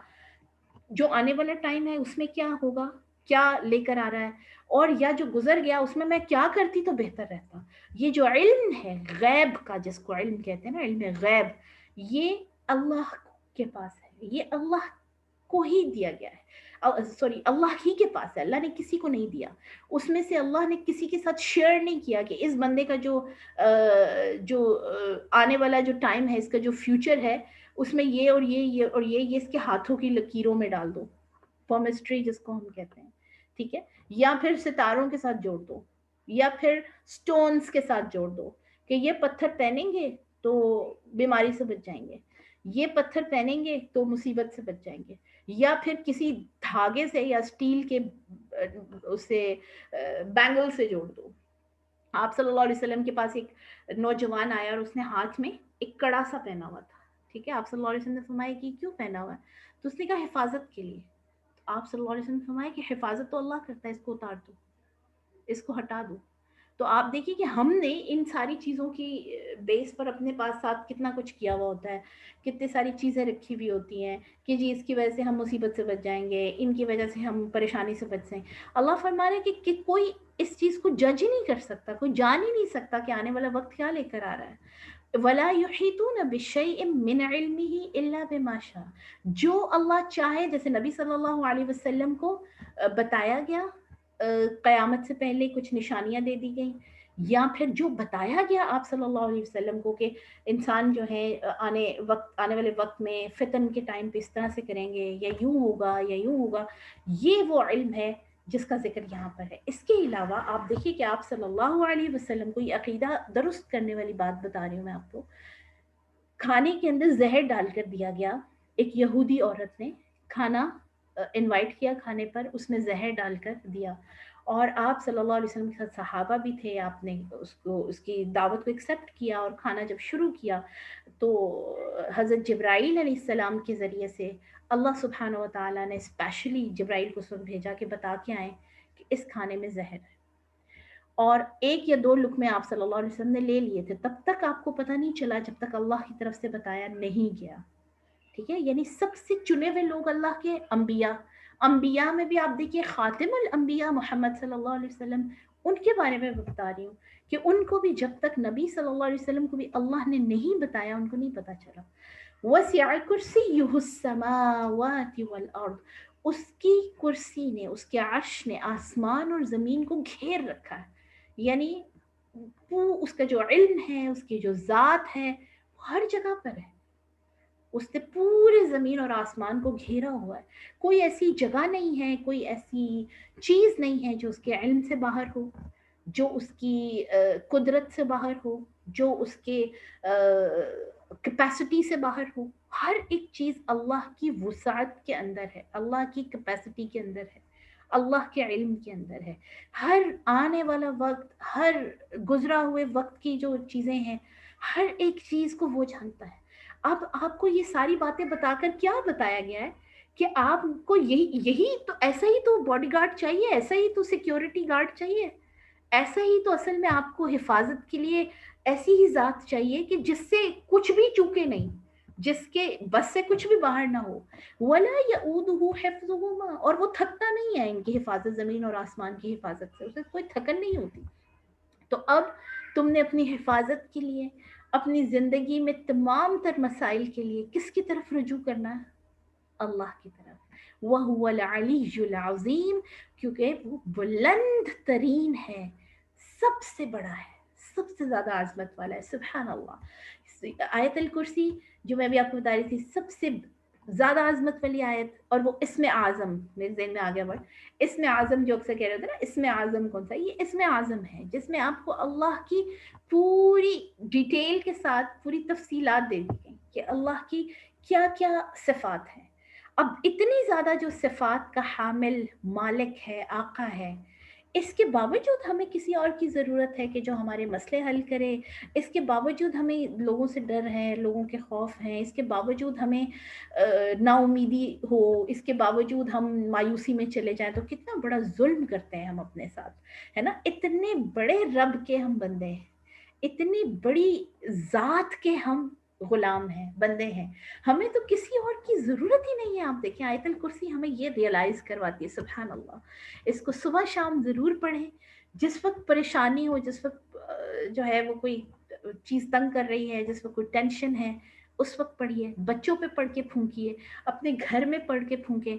A: جو آنے والا ٹائم ہے اس میں کیا ہوگا، کیا لے کر آ رہا ہے، اور یا جو گزر گیا اس میں کیا کرتی تو بہتر رہتا. یہ جو علم ہے غیب کا، جس کو علم کہتے ہیں نا، علم غیب، یہ اللہ کے پاس ہے، یہ اللہ کو ہی دیا گیا ہے، سوری اللہ ہی کے پاس ہے، اللہ نے کسی کو نہیں دیا. اس میں سے اللہ نے کسی کے ساتھ شیئر نہیں کیا کہ اس بندے کا جو آنے والا جو ٹائم ہے، اس کا جو فیوچر ہے، اس میں یہ اور یہ اور یہ اس کے ہاتھوں کی لکیروں میں ڈال دو، پومسٹری جس کو ہم کہتے ہیں. ٹھیک ہے، یا پھر ستاروں کے ساتھ جوڑ دو، یا پھر سٹونز کے ساتھ جوڑ دو کہ یہ پتھر پہنیں گے تو بیماری سے بچ جائیں گے، یہ پتھر پہنیں گے تو مصیبت سے بچ جائیں گے. یا پھر کسی دھاگے سے یا اسٹیل کے اسے بینگل سے جوڑ دو. آپ صلی اللہ علیہ وسلم کے پاس ایک نوجوان آیا اور اس نے ہاتھ میں ایک کڑا سا پہنا ہوا تھا. ٹھیک ہے، آپ صلی اللہ علیہ وسلم نے فرمایا کہ کیوں پہنا ہوا ہے؟ تو اس نے کہا حفاظت کے لیے. تو آپ صلی اللہ علیہ وسلم نے فرمایا کہ حفاظت تو اللہ کرتا ہے، اس کو اتار دو، اس کو ہٹا دو. تو آپ دیکھیے کہ ہم نے ان ساری چیزوں کی بیس پر اپنے پاس ساتھ کتنا کچھ کیا ہوا ہوتا ہے، کتنی ساری چیزیں رکھی ہوئی ہوتی ہیں کہ جی اس کی وجہ سے ہم مصیبت سے بچ جائیں گے، ان کی وجہ سے ہم پریشانی سے بچ جائیں۔ اللہ فرما رہے ہیں کہ کوئی اس چیز کو جج ہی نہیں کر سکتا، کوئی جان ہی نہیں سکتا کہ آنے والا وقت کیا لے کر آ رہا ہے۔ وَلَا يُحِيطُونَ بِشَيْءٍ مِّنْ عِلْمِهِ إِلَّا بِمَا شَاءَ، جو اللہ چاہے، جیسے نبی صلی اللہ علیہ وسلم کو بتایا گیا، قیامت سے پہلے کچھ نشانیاں دے دی گئیں، یا پھر جو بتایا گیا آپ صلی اللہ علیہ وسلم کو کہ انسان جو ہے آنے والے وقت میں فتن کے ٹائم پہ اس طرح سے کریں گے، یا یوں ہوگا یا یوں ہوگا، یہ وہ علم ہے جس کا ذکر یہاں پر ہے۔ اس کے علاوہ آپ دیکھیے کہ آپ صلی اللہ علیہ وسلم کو یہ عقیدہ درست کرنے والی بات بتا رہی ہوں میں آپ کو، کھانے کے اندر زہر ڈال کر دیا گیا، ایک یہودی عورت نے کھانا انوائٹ کیا کھانے پر، اس میں زہر ڈال کر دیا، اور آپ صلی اللہ علیہ وسلم کے ساتھ صحابہ بھی تھے، آپ نے اس کی دعوت کو ایکسیپٹ کیا، اور کھانا جب شروع کیا تو حضرت جبرائیل علیہ السلام کے ذریعے سے اللہ سبحانہ و تعالیٰ نے اسپیشلی جبرائیل کو سب بھیجا کہ بتا کے آئیں کہ اس کھانے میں زہر ہے، اور ایک یا دو لقمے آپ صلی اللہ علیہ وسلم نے لے لیے تھے، تب تک آپ کو پتہ نہیں چلا جب تک اللہ کی طرف سے بتایا نہیں گیا۔ ٹھیک ہے، یعنی سب سے چنے ہوئے لوگ اللہ کے انبیاء میں بھی آپ دیکھیے خاتم الانبیاء محمد صلی اللہ علیہ وسلم، ان کے بارے میں بتا رہی ہوں کہ ان کو بھی جب تک نبی صلی اللہ علیہ وسلم کو بھی اللہ نے نہیں بتایا، ان کو نہیں پتا چلا۔ وسع کرسیہ السماوات والارض، اس کی کرسی نے، اس کے عرش نے آسمان اور زمین کو گھیر رکھا ہے، یعنی اس کا جو علم ہے، اس کی جو ذات ہے، وہ ہر جگہ پر ہے، اس نے پورے زمین اور آسمان کو گھیرا ہوا ہے، کوئی ایسی جگہ نہیں ہے، کوئی ایسی چیز نہیں ہے جو اس کے علم سے باہر ہو، جو اس کی قدرت سے باہر ہو، جو اس کے کیپیسٹی سے باہر ہو۔ ہر ایک چیز اللہ کی وسعت کے اندر ہے، اللہ کی کیپیسٹی کے اندر ہے، اللہ کے علم کے اندر ہے۔ ہر آنے والا وقت، ہر گزرا ہوئے وقت کی جو چیزیں ہیں، ہر ایک چیز کو وہ جانتا ہے۔ اب آپ کو یہ ساری باتیں بتا کر کیا بتایا گیا ہے کہ آپ کو یہی تو، ایسا ہی تو باڈی گارڈ چاہیے، ایسا ہی تو سیکیورٹی گارڈ چاہیے، ایسا ہی تو اصل میں آپ کو حفاظت کے لیے ایسی ہی ذات چاہیے کہ جس سے کچھ بھی چوکے نہیں، جس کے بس سے کچھ بھی باہر نہ ہو۔ وَلَا يَؤُودُهُ حِفْظُهُمَا، اور وہ تھکتا نہیں ہے ان کی حفاظت، زمین اور آسمان کی حفاظت سے اسے کوئی تھکن نہیں ہوتی۔ تو اب تم نے اپنی حفاظت کے لیے، اپنی زندگی میں تمام تر مسائل کے لیے کس کی طرف رجوع کرنا ہے؟ اللہ کی طرف۔ وَهُوَ الْعَلِيُّ الْعَظِيمُ، کیونکہ وہ بلند ترین ہے، سب سے بڑا ہے، سب سے زیادہ عظمت والا ہے۔ سبحان اللہ۔ آیت الکرسی جو میں بھی آپ کو بتا رہی تھی، سب سے زیادہ عظمت والی آیت، اور وہ اسم اعظم میرے ذہن میں آ گیا ورڈ، اسم اعظم جو اکثر کہہ رہے ہوتے ہیں نا، اسم اعظم کون سا؟ یہ اسم اعظم ہے جس میں آپ کو اللہ کی پوری ڈیٹیل کے ساتھ پوری تفصیلات دے دی گئی کہ اللہ کی کیا کیا صفات ہیں۔ اب اتنی زیادہ جو صفات کا حامل مالک ہے، آقا ہے، اس کے باوجود ہمیں کسی اور کی ضرورت ہے کہ جو ہمارے مسئلے حل کرے، اس کے باوجود ہمیں لوگوں سے ڈر ہے، لوگوں کے خوف ہیں، اس کے باوجود ہمیں نا امیدی ہو، اس کے باوجود ہم مایوسی میں چلے جائیں، تو کتنا بڑا ظلم کرتے ہیں ہم اپنے ساتھ، ہے نا؟ اتنے بڑے رب کے ہم بندے ہیں، اتنی بڑی ذات کے ہم غلام ہیں، بندے ہیں، ہمیں تو کسی اور کی ضرورت ہی نہیں ہے۔ آپ دیکھیں آیت الکرسی ہمیں یہ ریئلائز کرواتی ہے، سبحان اللہ۔ اس کو صبح شام ضرور پڑھیں، جس وقت پریشانی ہو، جس وقت جو ہے وہ کوئی چیز تنگ کر رہی ہے، جس وقت کوئی ٹینشن ہے، اس وقت پڑھیے، بچوں پہ پڑھ کے پھونکیے، اپنے گھر میں پڑھ کے پھونکیں۔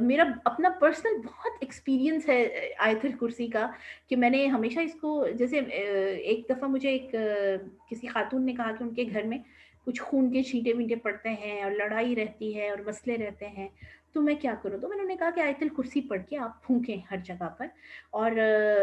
A: میرا اپنا پرسنل بہت ایکسپیرینس ہے آیت الکرسی کا، کہ میں نے ہمیشہ اس کو، جیسے ایک دفعہ مجھے ایک کسی خاتون نے کہا کہ ان کے گھر میں کچھ خون کے چھینٹے وینٹے پڑتے ہیں اور لڑائی رہتی ہے اور مسئلے رہتے ہیں، تو میں کیا کروں؟ تو میں نے کہا کہ آیت الکرسی پڑھ کے آپ پھونکیں ہر جگہ پر، اور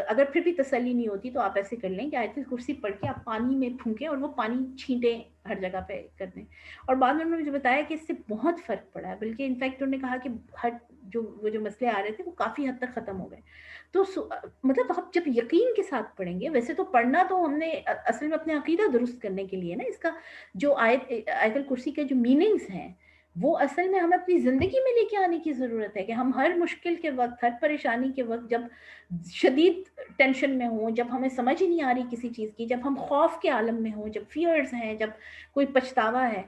A: اگر پھر بھی تسلی نہیں ہوتی تو آپ ایسے کر لیں کہ آیت الکرسی پڑھ کے آپ پانی میں پھونکیں اور وہ پانی چھینٹیں ہر جگہ پہ کر دیں۔ اور بعد میں انہوں نے مجھے بتایا کہ اس سے بہت فرق پڑا ہے، بلکہ انفیکٹ انہوں نے کہا کہ وہ جو مسئلے آ رہے تھے وہ کافی حد تک ختم ہو گئے۔ تو مطلب آپ جب یقین کے ساتھ پڑھیں گے، ویسے تو پڑھنا تو ہم نے اصل میں اپنے عقیدہ درست کرنے کے لیے نا، اس کا جو آیت الکرسی کے جو میننگز ہیں وہ اصل میں ہمیں اپنی زندگی میں لے کے آنے کی ضرورت ہے کہ ہم ہر مشکل کے وقت، ہر پریشانی کے وقت، جب شدید ٹینشن میں ہوں، جب ہمیں سمجھ ہی نہیں آ رہی کسی چیز کی، جب ہم خوف کے عالم میں ہوں، جب فیئرز ہیں، جب کوئی پچھتاوا ہے،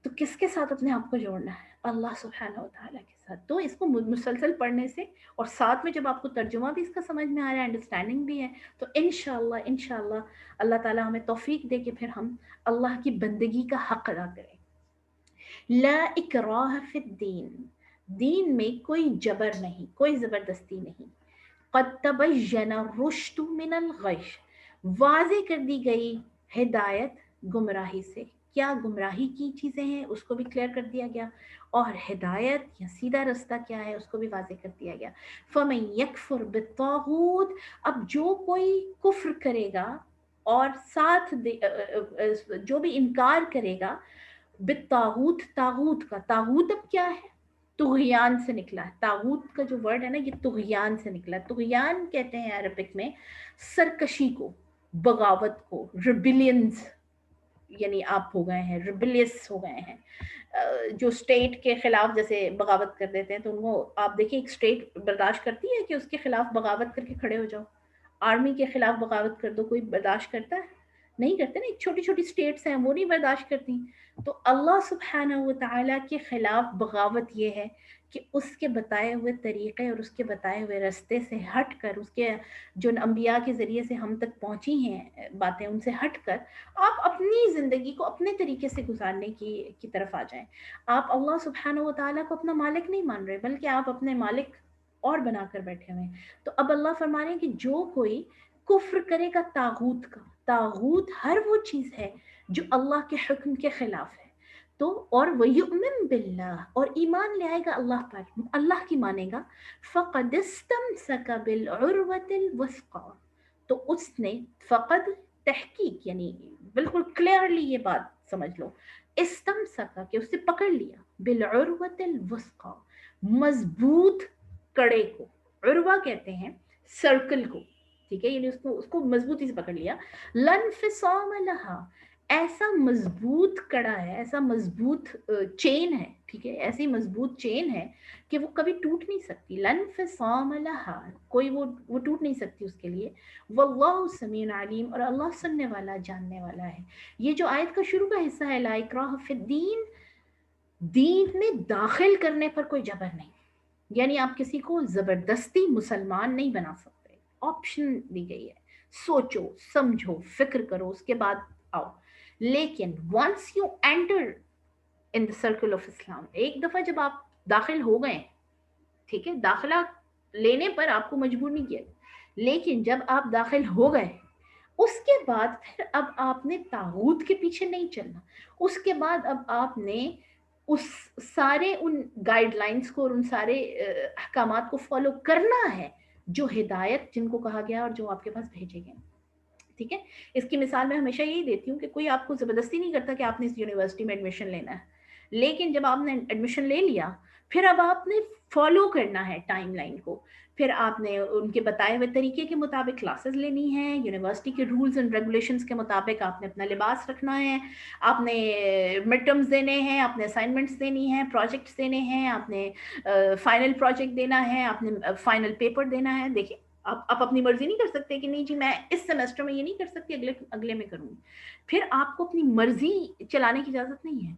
A: تو کس کے ساتھ اپنے آپ کو جوڑنا ہے؟ اللہ سبحانہ و تعالیٰ کے ساتھ. تو اس کو مسلسل پڑھنے سے، اور ساتھ میں جب آپ کو ترجمہ بھی اس کا سمجھ میں آ رہا ہے، انڈرسٹینڈنگ بھی ہے، تو انشاءاللہ اللہ تعالیٰ ہمیں توفیق دے کہ پھر ہم اللہ کی بندگی کا حق ادا کریں. لا اکراہ فی الدین، دین میں کوئی جبر نہیں، کوئی زبردستی نہیں. قد تبین الرشد من الغی، واضح کر دی گئی ہدایت گمراہی سے. کیا گمراہی کی چیزیں ہیں اس کو بھی کلیئر کر دیا گیا، اور ہدایت یا سیدھا رستہ کیا ہے اس کو بھی واضح کر دیا گیا. فمن یکفر بالطاغوت، اب جو کوئی کفر کرے گا اور ساتھ جو بھی انکار کرے گا بالطاغوت، طاغوت کا، طاغوت اب کیا ہے؟ طغیان سے نکلا ہے. طاغوت کا جو ورڈ ہے نا، یہ طغیان سے نکلا ہے. طغیان کہتے ہیں عربک میں سرکشی کو، بغاوت کو، ریبیلینز، یعنی آپ ہو گئے ہیں ریبیلیس ہو گئے ہیں. جو اسٹیٹ کے خلاف جیسے بغاوت کر دیتے ہیں، تو ان کو آپ دیکھیں ایک اسٹیٹ برداشت کرتی ہے کہ اس کے خلاف بغاوت کر کے کھڑے ہو جاؤ؟ آرمی کے خلاف بغاوت کر دو، کوئی برداشت کرتا ہے؟ نہیں کرتے نا. ایک چھوٹی چھوٹی اسٹیٹس ہیں وہ نہیں برداشت کرتی. تو اللہ سبحانہ و تعالیٰ کے خلاف بغاوت یہ ہے کہ اس کے بتائے ہوئے طریقے اور اس کے بتائے ہوئے رستے سے ہٹ کر، اس کے جو انبیاء کے ذریعے سے ہم تک پہنچی ہیں باتیں، ان سے ہٹ کر آپ اپنی زندگی کو اپنے طریقے سے گزارنے کی طرف آ جائیں. آپ اللہ سبحانہ و تعالیٰ کو اپنا مالک نہیں مان رہے، بلکہ آپ اپنے مالک اور بنا کر بیٹھے ہوئے ہیں. تو اب اللہ فرما رہے ہیں کہ جو کوئی کفر کرے گا طاغوت کا، طاغوت ہر وہ چیز ہے جو اللہ کے حکم کے خلاف ہے، تو اور وَيُؤْمِن بِاللَّهِ، اور ایمان لے آئے گا اللہ پر، اللہ کی مانے گا، فَقَدِ اسْتَمْسَكَ بِالْعُرْوَةِ الْوُثْقَىٰ، تو اس نے، فقد تحقیق یعنی بالکل کلیئرلی یہ بات سمجھ لو، استمسکا کہ اس نے پکڑ لیا، بالعروۃ الوثقی، مضبوط کڑے کو. عروہ کہتے ہیں سرکل کو، ٹھیک ہے، یعنی اس کو مضبوطی سے پکڑ لیا. لن فصام لہا، ایسا مضبوط کڑا ہے، ایسا مضبوط چین ہے، ٹھیک ہے، ایسی مضبوط چین ہے کہ وہ کبھی ٹوٹ نہیں سکتی. لن فصام لہا، کوئی وہ ٹوٹ نہیں سکتی اس کے لیے. واللہ سمیع علیم، اور اللہ سننے والا، جاننے والا ہے. یہ جو آیت کا شروع کا حصہ ہے، لا اکراہ فی الدین، دین میں داخل کرنے پر کوئی جبر نہیں، یعنی آپ کسی کو زبردستی مسلمان نہیں بنا سکتے. آپشن دی گئی ہے، سوچو سمجھو فکر کرو اس کے بعد آؤ. لیکن once you enter in the circle of Islam، ایک دفعہ جب آپ داخل ہو گئے، ٹھیک ہے، داخلہ لینے پر آپ کو مجبور نہیں کیا، لیکن جب آپ داخل ہو گئے اس کے بعد پھر اب آپ نے طاغوت کے پیچھے نہیں چلنا. اس کے بعد اب آپ نے اس سارے ان گائیڈ لائنز کو اور ان سارے احکامات کو فالو کرنا ہے جو ہدایت جن کو کہا گیا اور جو آپ کے پاس بھیجے گئے. ٹھیک ہے، اس کی مثال میں ہمیشہ یہی دیتی ہوں کہ کوئی آپ کو زبردستی نہیں کرتا کہ آپ نے اس یونیورسٹی میں ایڈمیشن لینا ہے، لیکن جب آپ نے ایڈمیشن لے لیا پھر اب آپ نے فالو کرنا ہے ٹائم لائن کو. پھر آپ نے ان کے بتائے ہوئے طریقے کے مطابق کلاسز لینی ہیں، یونیورسٹی کے رولز اینڈ ریگولیشنز کے مطابق آپ نے اپنا لباس رکھنا ہے، آپ نے مڈ ٹرمز دینے ہیں، آپ نے اسائنمنٹس دینی ہیں، پروجیکٹس دینے ہیں، آپ نے فائنل پروجیکٹ دینا ہے، آپ نے فائنل پیپر دینا ہے. دیکھیں آپ اپنی مرضی نہیں کر سکتے کہ نہیں جی میں اس سیمسٹر میں یہ نہیں کر سکتی، اگلے میں کروں گی. پھر آپ کو اپنی مرضی چلانے کی اجازت نہیں ہے.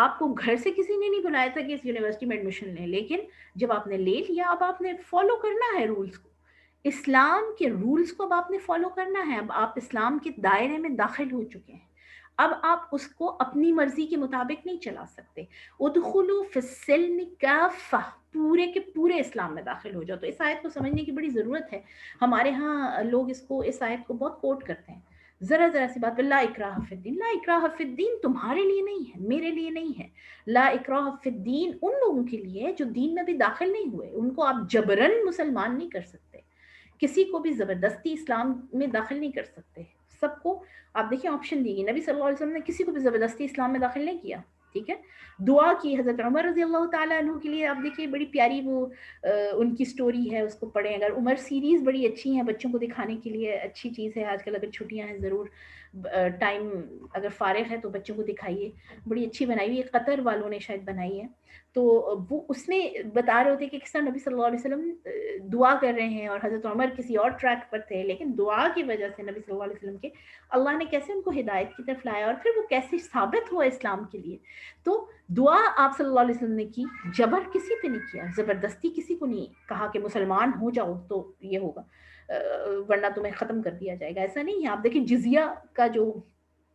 A: آپ کو گھر سے کسی نے نہیں بلایا تھا کہ اس یونیورسٹی میں ایڈمیشن لیں، لیکن جب آپ نے لے لیا اب آپ نے فالو کرنا ہے رولز کو، اسلام کے رولز کو اب آپ نے فالو کرنا ہے. اب آپ اسلام کے دائرے میں داخل ہو چکے ہیں، اب آپ اس کو اپنی مرضی کے مطابق نہیں چلا سکتے. ادخلوا فی السلم کافہ، پورے کے پورے اسلام میں داخل ہو جاؤ. تو اس آیت کو سمجھنے کی بڑی ضرورت ہے. ہمارے ہاں لوگ اس آیت کو بہت کوٹ کرتے ہیں. ذرا سی بات، لا اکراہ فی الدین، لا اکراہ فی الدین تمہارے لیے نہیں ہے، میرے لیے نہیں ہے. لا اکراہ فی الدین ان لوگوں کے لیے جو دین میں بھی داخل نہیں ہوئے، ان کو آپ جبرن مسلمان نہیں کر سکتے، کسی کو بھی زبردستی اسلام میں داخل نہیں کر سکتے. سب کو آپ دیکھیں آپشن دی گئی. نبی صلی اللہ علیہ وسلم نے کسی کو بھی زبردستی اسلام میں داخل نہیں کیا. ٹھیک ہے، دعا کی حضرت عمر رضی اللہ تعالیٰ عنہ کے لیے. آپ دیکھیے بڑی پیاری وہ ان کی سٹوری ہے، اس کو پڑھیں. اگر عمر سیریز بڑی اچھی ہیں بچوں کو دکھانے کے لیے، اچھی چیز ہے. آج کل اگر چھٹیاں ہیں ضرور ٹائم اگر فارغ ہے تو بچوں کو دکھائیے، بڑی اچھی بنائی ہوئی ہے، قطر والوں نے شاید بنائی ہے. تو وہ اس میں بتا رہے ہوتے کہ کس طرح نبی صلی اللہ علیہ وسلم دعا کر رہے ہیں، اور حضرت عمر کسی اور ٹریک پر تھے، لیکن دعا کی وجہ سے نبی صلی اللہ علیہ وسلم کے اللہ نے کیسے ان کو ہدایت کی طرف لایا، اور پھر وہ کیسے ثابت ہوا اسلام کے لیے. تو دعا آپ صلی اللہ علیہ وسلم نے کی، جبر کسی پہ نہیں کیا، زبردستی کسی کو نہیں کہا کہ مسلمان ہو جاؤ تو یہ ہوگا ورنہ تمہیں ختم کر دیا جائے گا، ایسا نہیں ہے. آپ دیکھیں جزیہ کا جو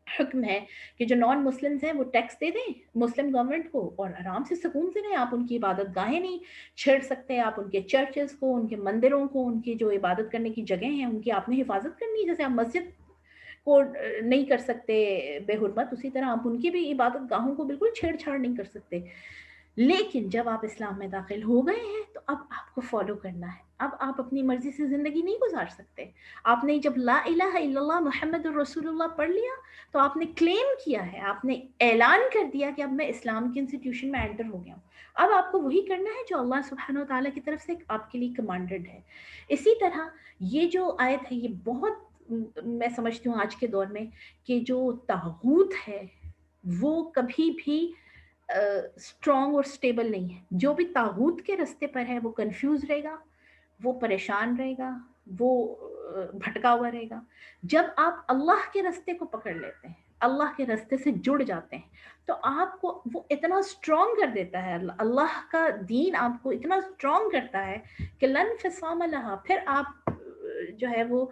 A: حکم ہے کہ جو نان مسلمز ہیں وہ ٹیکس دے دیں مسلم گورنمنٹ کو اور آرام سے سکون سے رہیں. آپ ان کی عبادت گاہیں نہیں چھیڑ سکتے، آپ ان کے چرچز کو، ان کے مندروں کو، ان کی جو عبادت کرنے کی جگہیں ہیں ان کی آپ نے حفاظت کرنی ہے. جیسے آپ مسجد کو نہیں کر سکتے بے حرمت، اسی طرح آپ ان کی بھی عبادت گاہوں کو بالکل چھیڑ چھاڑ نہیں کر سکتے. لیکن جب آپ اسلام میں داخل ہو گئے ہیں تو اب آپ کو فالو کرنا ہے. اب آپ اپنی مرضی سے زندگی نہیں گزار سکتے. آپ نے جب لا الہ الا اللہ محمد الرسول اللہ پڑھ لیا تو آپ نے کلیم کیا ہے، آپ نے اعلان کر دیا کہ اب میں اسلام کی انسٹیٹیوشن میں انٹر ہو گیا ہوں. اب آپ کو وہی کرنا ہے جو اللہ سبحانہ و تعالیٰ کی طرف سے آپ کے لیے کمانڈڈ ہے. اسی طرح یہ جو آیت ہے یہ بہت میں سمجھتی ہوں آج کے دور میں کہ جو طاغوت ہے وہ کبھی بھی اسٹرانگ اور اسٹیبل نہیں ہے. جو بھی طاغوت کے رستے پر ہے وہ کنفیوز رہے گا، وہ پریشان رہے گا، وہ بھٹکا ہوا رہے گا. جب آپ اللہ کے رستے کو پکڑ لیتے ہیں، اللہ کے رستے سے جڑ جاتے ہیں تو آپ کو وہ اتنا اسٹرانگ کر دیتا ہے، اللہ کا دین آپ کو اتنا اسٹرانگ کرتا ہے کہ لن فصام لہا، پھر آپ جو ہے وہ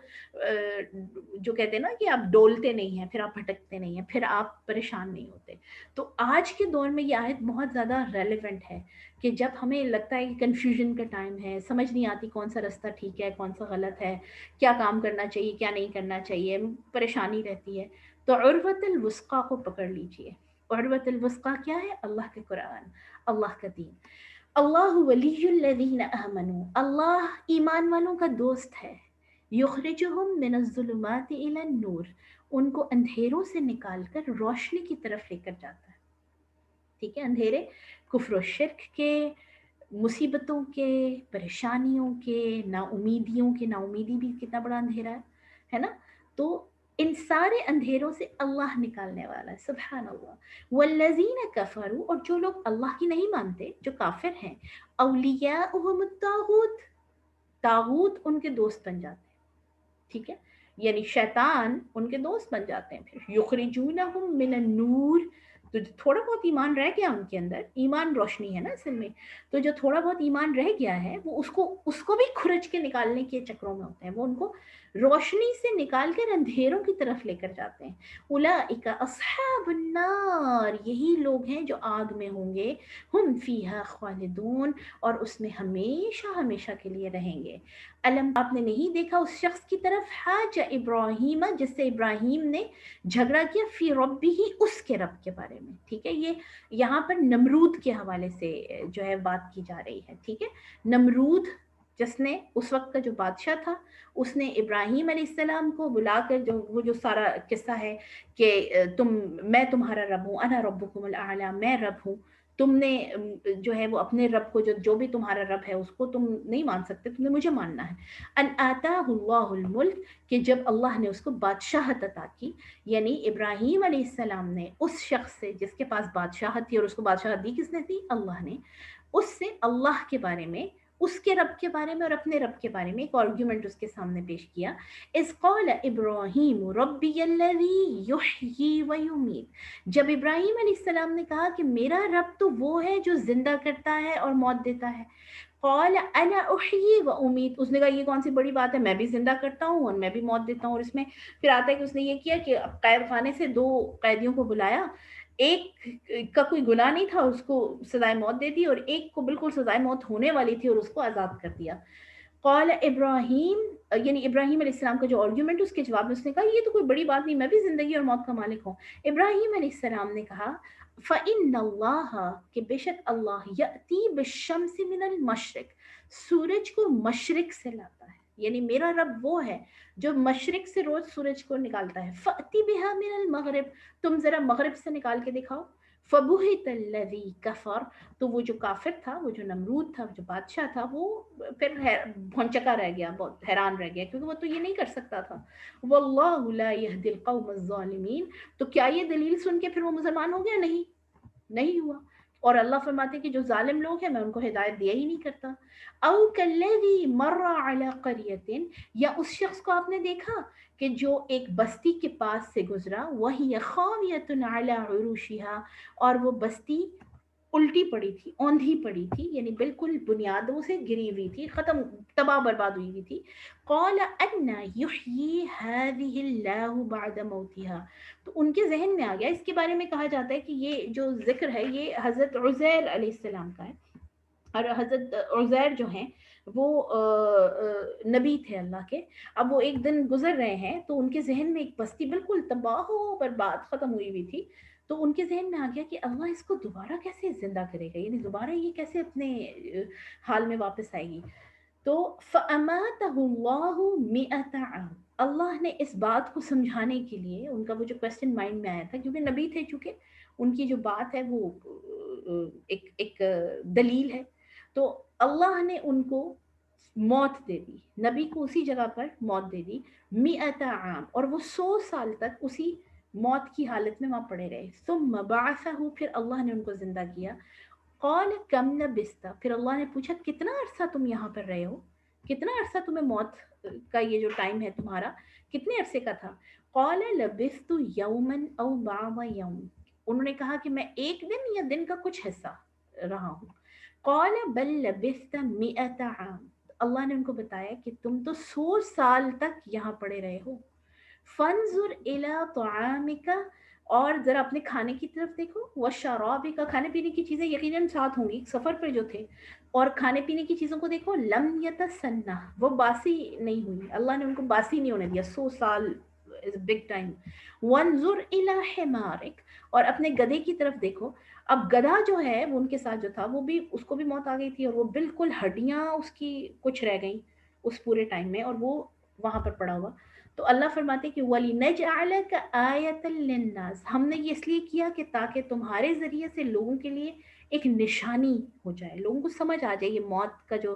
A: جو کہتے ہیں نا کہ آپ ڈولتے نہیں ہیں، پھر آپ بھٹکتے نہیں ہیں، پھر آپ پریشان نہیں ہوتے. تو آج کے دور میں یہ آیت بہت زیادہ ریلیونٹ ہے کہ جب ہمیں لگتا ہے کہ کنفیوژن کا ٹائم ہے، سمجھ نہیں آتی کون سا رستہ ٹھیک ہے کون سا غلط ہے، کیا کام کرنا چاہیے کیا نہیں کرنا چاہیے، پریشانی رہتی ہے، تو عروۃ الوثقیٰ کو پکڑ لیجئے. عروۃ الوثقیٰ کیا ہے؟ اللہ کے قرآن، اللہ کا دین. اللہ ولی الذین آمنوا، اللہ ایمان والوں کا دوست ہے. یخرجہم من الظلمات الی النور، ان کو اندھیروں سے نکال کر روشنی کی طرف لے کر جاتا ہے. ٹھیک ہے، اندھیرے کفر و شرک کے، مصیبتوں کے، پریشانیوں کے، نا امیدیوں کے، نا امیدی بھی کتنا بڑا اندھیرا ہے نا. تو ان سارے اندھیروں سے اللہ نکالنے والا ہے، سبحان اللہ. والذین کفروا، اور جو لوگ اللہ کی نہیں مانتے، جو کافر ہیں، اولیاءہم الطاغوت، طاغوت ان کے دوست بن جاتے ہیں. ٹھیک ہے، یعنی شیطان ان کے دوست بن جاتے ہیں. پھر یخرجونہم من النور، تو جو تھوڑا بہت ایمان رہ گیا ان کے اندر، ایمان روشنی ہے نا اصل میں، تو جو تھوڑا بہت ایمان رہ گیا ہے وہ اس کو بھی کھرچ کے نکالنے کے چکروں میں ہوتے ہیں. وہ ان کو روشنی سے نکال کر اندھیروں کی طرف لے کر جاتے ہیں. اولئک اصحاب النار، یہی لوگ ہیں جو آگ میں ہوں گے. ہم فیہا خالدون، اور اس میں ہمیشہ ہمیشہ کے لیے رہیں گے. علم، آپ نے نہیں دیکھا اس شخص کی طرف، حاج ابراہیم، جس سے ابراہیم نے جھگڑا کیا، فی ربی ہی، اس کے رب کے بارے میں. ٹھیک ہے، یہ یہاں پر نمرود کے حوالے سے جو ہے بات کی جا رہی ہے. ٹھیک ہے، نمرود جس نے اس وقت کا جو بادشاہ تھا، اس نے ابراہیم علیہ السلام کو بلا کر وہ جو سارا قصہ ہے کہ میں تمہارا رب ہوں، انا ربکم الاعلی، میں رب ہوں. تم نے جو ہے وہ اپنے رب کو، جو بھی تمہارا رب ہے اس کو تم نہیں مان سکتے، تم نے مجھے ماننا ہے. ان آتاہ اللہ الملک، کہ جب اللہ نے اس کو بادشاہت عطا کی، یعنی ابراہیم علیہ السلام نے اس شخص سے جس کے پاس بادشاہت تھی، اور اس کو بادشاہت دی کس نے تھی؟ اللہ نے. اس سے اللہ کے بارے میں، اس کے رب کے بارے میں اور اپنے رب کے بارے میں ایک آرگیومنٹ اس کے سامنے پیش کیا. اذ قال ابراہیم ربی الذی یحیی ویمیت، جب ابراہیم علیہ السلام نے کہا کہ میرا رب تو وہ ہے جو زندہ کرتا ہے اور موت دیتا ہے. قال انا احیی و امیت، اس نے کہا یہ کون سی بڑی بات ہے، میں بھی زندہ کرتا ہوں اور میں بھی موت دیتا ہوں. اور اس میں پھر آتا ہے کہ اس نے یہ کیا کہ قید خانے سے 2 قیدیوں کو بلایا، ایک کا کوئی گناہ نہیں تھا، اس کو سزائے موت دے دی، اور ایک کو بالکل سزائے موت ہونے والی تھی اور اس کو آزاد کر دیا. قال ابراہیم، یعنی ابراہیم علیہ السلام کا جو آرگیومنٹ، اس کے جواب میں اس نے کہا یہ تو کوئی بڑی بات نہیں، میں بھی زندگی اور موت کا مالک ہوں. ابراہیم علیہ السلام نے کہا فَإِنَّ اللَّهَ، کہ بے شک اللہ، يَأْتِي بِالشَّمْسِ مِنَ الْمَشْرِقِ، سورج کو مشرق سے لاتا ہے، یعنی میرا رب وہ ہے جو مشرق سے روز سورج کو نکالتا ہے. فَأْتِ بِهَا مِنَ الْمَغْرِبِ، تم ذرا مغرب سے نکال کے دکھاؤ. فبہت الذی کفر، تو وہ جو کافر تھا، وہ جو نمرود تھا، جو بادشاہ تھا، وہ پھر بھونچکا رہ گیا، بہت حیران رہ گیا، کیونکہ وہ تو یہ نہیں کر سکتا تھا. واللہ لا یہدی القوم الظالمین. تو کیا یہ دلیل سن کے پھر وہ مسلمان ہو گیا؟ نہیں، نہیں ہوا. اور اللہ فرماتے کہ جو ظالم لوگ ہیں میں ان کو ہدایت دیا ہی نہیں کرتا. او کالذی مر علی قریۃ، یا اس شخص کو آپ نے دیکھا کہ جو ایک بستی کے پاس سے گزرا، وہی خاویۃ علی عروشها، اور وہ بستی الٹی پڑی تھی، اوندھی پڑی تھی، یعنی بالکل بنیادوں سے گری ہوئی تھی، ختم، تباہ برباد ہوئی ہوئی تھی. قال ان یحیی هذه اللہ بعد موتها، تو ان کے ذہن میں آ گیا. اس کے بارے میں کہا جاتا ہے کہ یہ جو ذکر ہے یہ حضرت عزیر علیہ السلام کا ہے. اور حضرت عزیر جو ہیں وہ نبی تھے اللہ کے. اب وہ ایک دن گزر رہے ہیں تو ان کے ذہن میں ایک بستی بالکل تباہ و برباد ختم ہوئی ہوئی تھی. تو ان کے ذہن میں آ گیا کہ اللہ اس کو دوبارہ کیسے زندہ کرے گا، یعنی دوبارہ یہ کیسے اپنے حال میں واپس آئے گی. تو فَأَمَاتَهُ اللَّهُ مِئَةَ عَامٍ، اللہ نے اس بات کو سمجھانے کے لیے، ان کا وہ جو کوشچن مائنڈ میں آیا تھا، کیونکہ نبی تھے، چونکہ ان کی جو بات ہے وہ ایک دلیل ہے، تو اللہ نے ان کو موت دے دی، نبی کو اسی جگہ پر موت دے دی. مئۃ عام، اور وہ 100 سال تک اسی موت کی حالت میں وہاں پڑے رہے. ثم بعثہ، پھر اللہ نے ان کو زندہ کیا. قال کم لبثت، پھر اللہ نے پوچھا کتنا عرصہ تم یہاں پر رہے ہو، کتنا عرصہ تمہیں موت کا یہ جو ٹائم ہے تمہارا کتنے عرصے کا تھا. قال لبثت یوما او بعض یوم، انہوں نے کہا کہ میں ایک دن یا دن کا کچھ حصہ رہا ہوں. قال بل لبثت مئۃ عام، اللہ نے ان کو بتایا کہ تم تو 100 سال تک یہاں پڑے رہے ہو. فانظر الی طعامک، اور ذرا اپنے کھانے کی طرف دیکھو، وشرابک، کھانے پینے کی چیزیں یقیناً ساتھ ہوں گی سفر پر جو تھے، اور کھانے پینے کی چیزوں کو دیکھو، لم یتسنہ، وہ باسی نہیں ہوئی، اللہ نے ان کو باسی نہیں ہونے دیا. 100 سال از بگ ٹائم. وانظر الی حمارک، اور اپنے گدھے کی طرف دیکھو. اب گدھا جو ہے وہ ان کے ساتھ جو تھا، وہ بھی اس کو بھی موت آ گئی تھی، اور وہ بالکل ہڈیاں اس کی کچھ رہ گئیں اس پورے ٹائم میں، اور وہ وہاں پر پڑا ہوا. تو اللہ فرماتے کہ وَلِنَجْعَلَكَ آیَةً لِلنَّاسِ، ہم نے یہ اس لیے کیا کہ تاکہ تمہارے ذریعے سے لوگوں کے لیے ایک نشانی ہو جائے، لوگوں کو سمجھ آ جائے یہ موت کا جو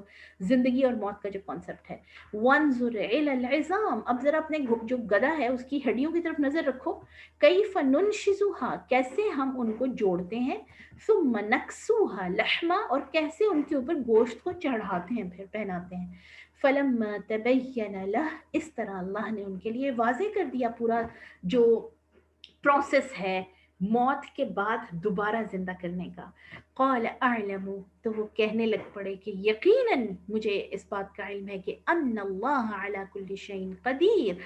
A: زندگی اور موت کا جو کانسیپٹ ہے. وَانظُرْ إِلَى الْعِظَامِ، اب ذرا اپنے جو گدھا ہے اس کی ہڈیوں کی طرف نظر رکھو. كَيْفَ نُنْشِزُهَا، کیسے ہم ان کو جوڑتے ہیں. ثُمَّ نَكْسُوهَا لَحْمًا، اور کیسے ان کے اوپر گوشت کو چڑھاتے ہیں، پھر پہناتے ہیں. فَلَمَّا تَبَيَّنَ لَهُ، اس طرح اللہ نے ان کے لیے واضح کر دیا پورا جو پروسیس ہے موت کے بعد دوبارہ زندہ کرنے کا. قال اعلم، تو وہ کہنے لگ پڑے کہ یقیناً مجھے اس بات کا علم ہے کہ ان اللہ علی کل شیء قدیر،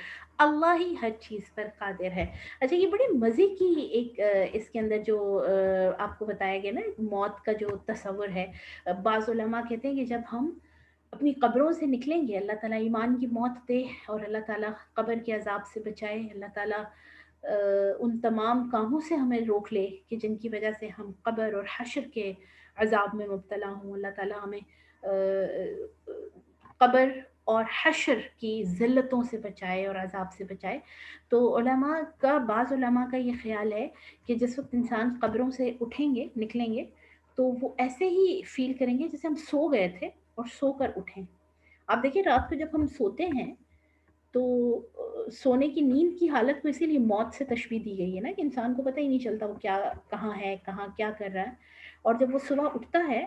A: اللہ ہی ہر چیز پر قادر ہے. اچھا، یہ بڑے مزے کی ایک اس کے اندر جو آپ کو بتایا گیا نا موت کا جو تصور ہے. بعض علماء کہتے ہیں کہ جب ہم اپنی قبروں سے نکلیں گے، اللہ تعالیٰ ایمان کی موت دے اور اللہ تعالیٰ قبر کے عذاب سے بچائے، اللہ تعالیٰ ان تمام کاموں سے ہمیں روک لے کہ جن کی وجہ سے ہم قبر اور حشر کے عذاب میں مبتلا ہوں. اللہ تعالیٰ ہمیں قبر اور حشر کی ذلتوں سے بچائے اور عذاب سے بچائے. تو بعض علماء کا یہ خیال ہے کہ جس وقت انسان قبروں سے اٹھیں گے، نکلیں گے، تو وہ ایسے ہی فیل کریں گے جیسے ہم سو گئے تھے اور سو کر اٹھیں. آپ دیکھیں رات کو جب ہم سوتے ہیں تو سونے کی نیند کی حالت کو اسی لیے موت سے تشبیہ دی گئی ہے نا، کہ انسان کو پتہ ہی نہیں چلتا وہ کیا کہاں ہے، کہاں کیا کر رہا ہے. اور جب وہ صبح اٹھتا ہے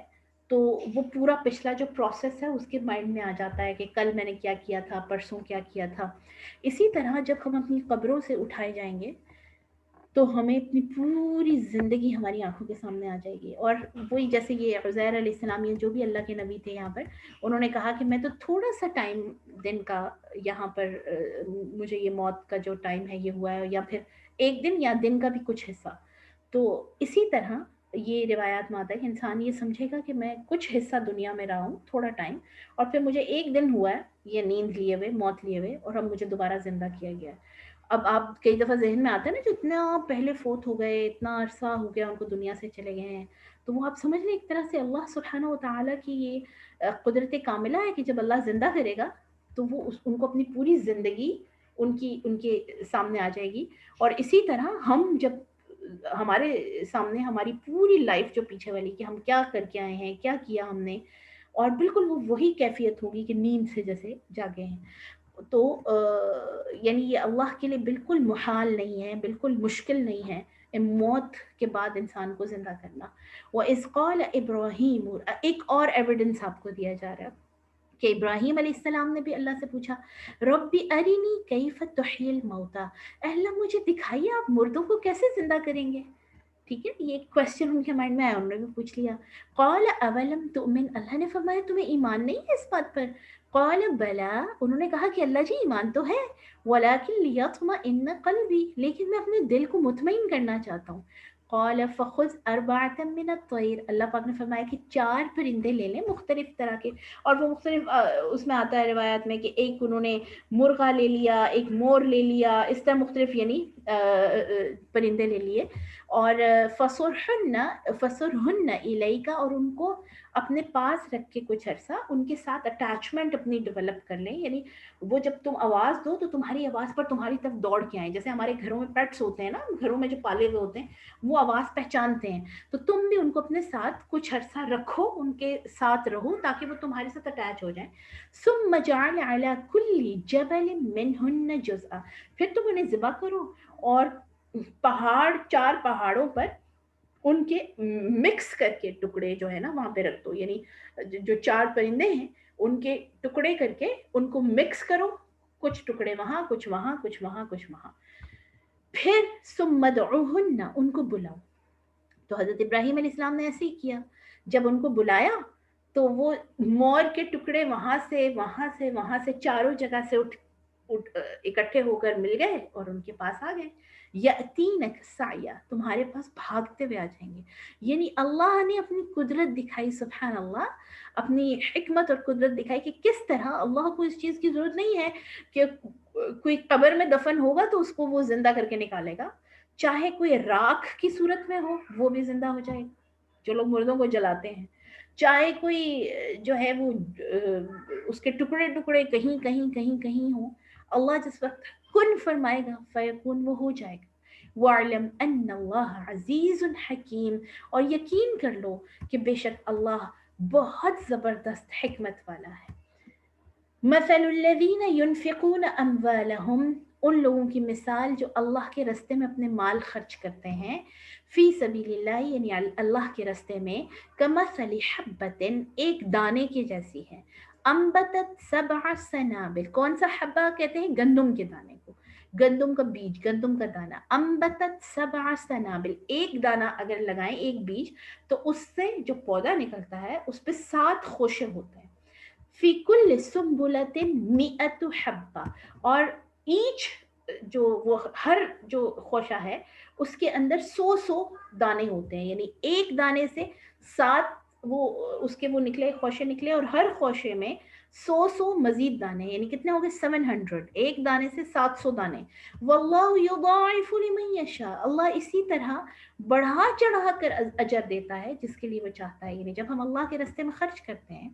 A: تو وہ پورا پچھلا جو پروسیس ہے اس کے مائنڈ میں آ جاتا ہے کہ کل میں نے کیا کیا تھا، پرسوں کیا کیا تھا. اسی طرح جب ہم اپنی قبروں سے اٹھائے جائیں گے تو ہمیں اپنی پوری زندگی ہماری آنکھوں کے سامنے آ جائے گی. اور وہی جیسے یہ عزیر علیہ السلام، جو بھی اللہ کے نبی تھے یہاں پر، انہوں نے کہا کہ میں تو تھوڑا سا ٹائم دن کا یہاں پر مجھے یہ موت کا جو ٹائم ہے یہ ہوا ہے، یا پھر ایک دن یا دن کا بھی کچھ حصہ. تو اسی طرح یہ روایات میں آتا ہے کہ انسان یہ سمجھے گا کہ میں کچھ حصہ دنیا میں رہا ہوں تھوڑا ٹائم، اور پھر مجھے ایک دن ہوا ہے یہ نیند لیے ہوئے، موت لیے ہوئے، اور اب مجھے دوبارہ زندہ کیا گیا ہے. اب آپ کئی دفعہ ذہن میں آتا ہے نا جو اتنا پہلے فوت ہو گئے، اتنا عرصہ ہو گیا ان کو دنیا سے چلے گئے ہیں، تو وہ آپ سمجھ لیں ایک طرح سے اللہ سبحانہ و تعالیٰ کی یہ قدرت کاملہ ہے کہ جب اللہ زندہ کرے گا تو وہ ان کو اپنی پوری زندگی ان کے سامنے آ جائے گی. اور اسی طرح ہم جب ہمارے سامنے ہماری پوری لائف جو پیچھے والی کہ ہم کیا کر کے آئے ہیں، کیا کیا ہم نے، اور بالکل وہ وہی کیفیت ہوگی کہ نیند سے جیسے جاگے ہیں. تو یعنی یہ اللہ کے لیے بالکل محال نہیں ہے، بالکل مشکل نہیں ہے موت کے بعد انسان کو زندہ کرنا. وَإِذْ قَالَ إِبْرَاهِيمُ، ایک اور ایویڈنس آپ کو دیا جا رہا ہے کہ ابراہیم علیہ السلام نے بھی اللہ سے پوچھا ربی ارینی کیف تحیی الموتى، اے اللہ مجھے دکھائیے آپ مردوں کو کیسے زندہ کریں گے. ٹھیک ہے، یہ کوشچن ان کے مائنڈ میں آیا، انہوں نے بھی پوچھ لیا. قال اولم تؤمن، اللہ نے فرمایا تمہیں ایمان نہیں ہے اس بات پر. قال بلا، انہوں نے کہا کہ اللہ جی ایمان تو ہے، ولکن لیطمئن قلبی، لیکن میں اپنے دل کو مطمئن کرنا چاہتا ہوں. قال فخذ اربعة من الطير، اللہ پاک نے فرمایا کہ 4 پرندے لے لیں مختلف طرح کے، اور وہ مختلف اس میں آتا ہے روایات میں کہ ایک انہوں نے مرغا لے لیا، ایک مور لے لیا، اس طرح مختلف یعنی پرندے لے لیے. اور فصرہن الیکا، اور ان کو اپنے پاس رکھ کے کچھ عرصہ ان کے ساتھ اٹیچمنٹ اپنی ڈیولپ کر لیں. یعنی وہ جب تم آواز دو تو تمہاری آواز پر تمہاری طرف دوڑ کے آئیں. جیسے ہمارے گھروں میں پیٹس ہوتے ہیں نا، گھروں میں جو پالے ہوئے ہوتے ہیں وہ آواز پہچانتے ہیں، تو تم بھی ان کو اپنے ساتھ کچھ عرصہ رکھو، ان کے ساتھ رہو تاکہ وہ تمہارے ساتھ اٹیچ ہو جائیں. ثم جعل على كل جبل منهن جزءا، پھر تم انہیں ذبح کرو اور پہاڑ 4 پہاڑوں پر ان کے مکس کر کے ٹکڑے جو ہے نا وہاں پہ رکھ دو. یعنی جو 4 پرندے ہیں ان کے ٹکڑے کر کے ان کو مکس کرو، کچھ ٹکڑے وہاں، کچھ وہاں، کچھ وہاں، کچھ وہاں. پھر ثم ادعوہن، ان کو بلاؤ. تو حضرت ابراہیم علیہ السلام نے ایسے ہی کیا، جب ان کو بلایا تو وہ مور کے ٹکڑے وہاں سے وہاں سے وہاں سے چاروں جگہ سے اکٹھے ہو کر مل گئے اور ان کے پاس آ گئے. یأتینک سعیا، تمہارے پاس بھاگتے ہوئے آ جائیں گے. یعنی اللہ نے اپنی قدرت دکھائی، سبحان اللہ، اپنی حکمت اور قدرت دکھائی کہ کس طرح اللہ کو اس چیز کی ضرورت نہیں ہے کہ کوئی قبر میں دفن ہوگا تو اس کو وہ زندہ کر کے نکالے گا. چاہے کوئی راکھ کی صورت میں ہو وہ بھی زندہ ہو جائے گا، جو لوگ مردوں کو جلاتے ہیں. چاہے کوئی جو ہے وہ اس کے ٹکڑے ٹکڑے کہیں کہیں کہیں کہیں ہوں، اللہ جس وقت کن فرمائے گا فیکون، وہ ہو جائے گا. وَاعْلَمْ أَنَّ اللَّهَ عَزِيزٌ حَكِيمٌ، اور یقین کر لو کہ بے شک اللہ بہت زبردست حکمت والا ہے. مثل الذین ينفقون اموالهم، ان لوگوں کی مثال جو اللہ کے راستے میں اپنے مال خرچ کرتے ہیں، فی سبیل اللہ یعنی اللہ کے راستے میں، کمثل حبۃ، ایک دانے کے جیسی ہے، انبتت 7 سنابل، کون سا حبہ کہتے ہیں؟ گندم کے دانے کو، گندم کا بیج، گندم کا دانا. انبتت 7 سنابل، ایک دانہ اگر لگائیں، ایک بیج، تو اس سے جو پودا نکلتا ہے اس پہ 7 خوشے ہوتے ہیں. فی کل سنبلۃ 100 حبہ، اور ایچ جو وہ ہر جو خوشہ ہے اس کے اندر 100 دانے ہوتے ہیں. یعنی ایک دانے سے 7 وہ اس کے وہ نکلے، خوشے نکلے، اور ہر خوشے میں 100 مزید دانے، یعنی کتنے ہو گئے؟ 700. ایک دانے سے 700 دانے. واللہ یضاعف لمن یشاء، اللہ اسی طرح بڑھا چڑھا کر اجر دیتا ہے جس کے لیے وہ چاہتا ہے. یعنی جب ہم اللہ کے راستے میں خرچ کرتے ہیں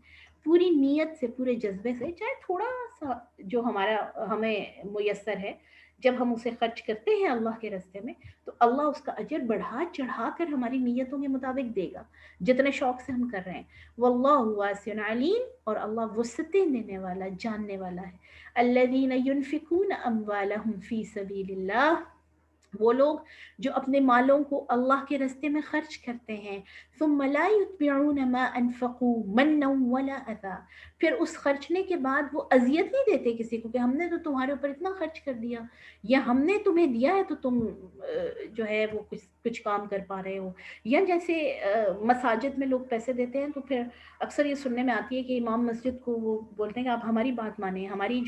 A: پوری نیت سے، پورے جذبے سے، چاہے تھوڑا سا جو ہمیں میسر ہے، جب ہم اسے خرچ کرتے ہیں اللہ کے راستے میں، تو اللہ اس کا اجر بڑھا چڑھا کر ہماری نیتوں کے مطابق دے گا جتنے شوق سے ہم کر رہے ہیں. واللہ واسع علیم، اور اللہ وسعتیں دینے والا، جاننے والا ہے. الذین ينفقون اموالهم فی سبیل اللہ، وہ لوگ جو اپنے مالوں کو اللہ کے راستے میں خرچ کرتے ہیں، ثم لا يتبعون ما انفقوا منا ولا اذى، پھر اس خرچنے کے بعد وہ اذیت نہیں دیتے کسی کو کہ ہم نے تو تمہارے اوپر اتنا خرچ کر دیا، یا ہم نے تمہیں دیا ہے تو تم جو ہے وہ کچھ کام کر پا رہے ہو. یا جیسے مساجد میں لوگ پیسے دیتے ہیں تو پھر اکثر یہ سننے میں آتی ہے کہ امام مسجد کو وہ بولتے ہیں کہ آپ ہماری بات مانیں، ہماری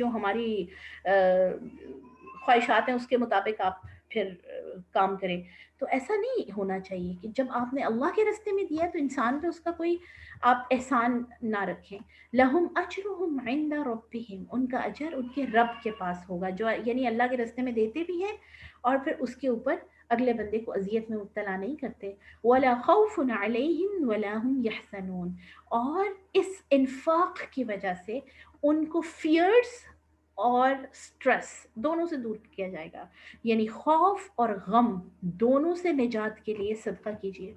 A: خواہشات ہیں اس کے مطابق آپ پھر کام کریں. تو ایسا نہیں ہونا چاہیے کہ جب آپ نے اللہ کے راستے میں دیا تو انسان پہ اس کا کوئی آپ احسان نہ رکھیں. لہم اجرہم عند ربہم، ان کا اجر ان کے رب کے پاس ہوگا، جو یعنی اللہ کے راستے میں دیتے بھی ہیں اور پھر اس کے اوپر اگلے بندے کو اذیت میں مبتلا نہیں کرتے. ولا خوف علیہم ولا هم یحزنون، اور اس انفاق کی وجہ سے ان کو فیئرز اور سٹریس دونوں سے دور کیا جائے گا. یعنی خوف اور غم دونوں سے نجات کے لیے صدقہ کیجیے.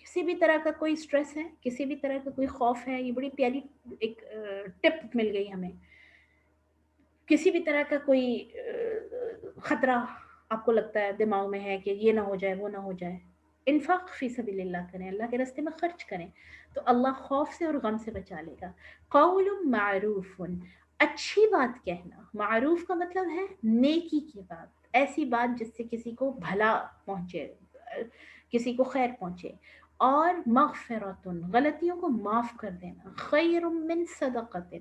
A: کسی بھی طرح کا کوئی سٹریس ہے، کسی بھی طرح کا کوئی خوف ہے، یہ بڑی پیاری ایک ٹپ مل گئی ہمیں. کسی بھی طرح کا کوئی خطرہ آپ کو لگتا ہے دماغ میں ہے کہ یہ نہ ہو جائے وہ نہ ہو جائے، انفاق فی سبیل اللہ کریں، اللہ کے راستے میں خرچ کریں تو اللہ خوف سے اور غم سے بچا لے گا. قول معروف، اچھی بات کہنا. معروف کا مطلب ہے نیکی کی بات، ایسی بات جس سے کسی کو بھلا پہنچے، کسی کو خیر پہنچے. اور مغفرۃ، غلطیوں کو معاف کر دینا. خیر من صدقۃ،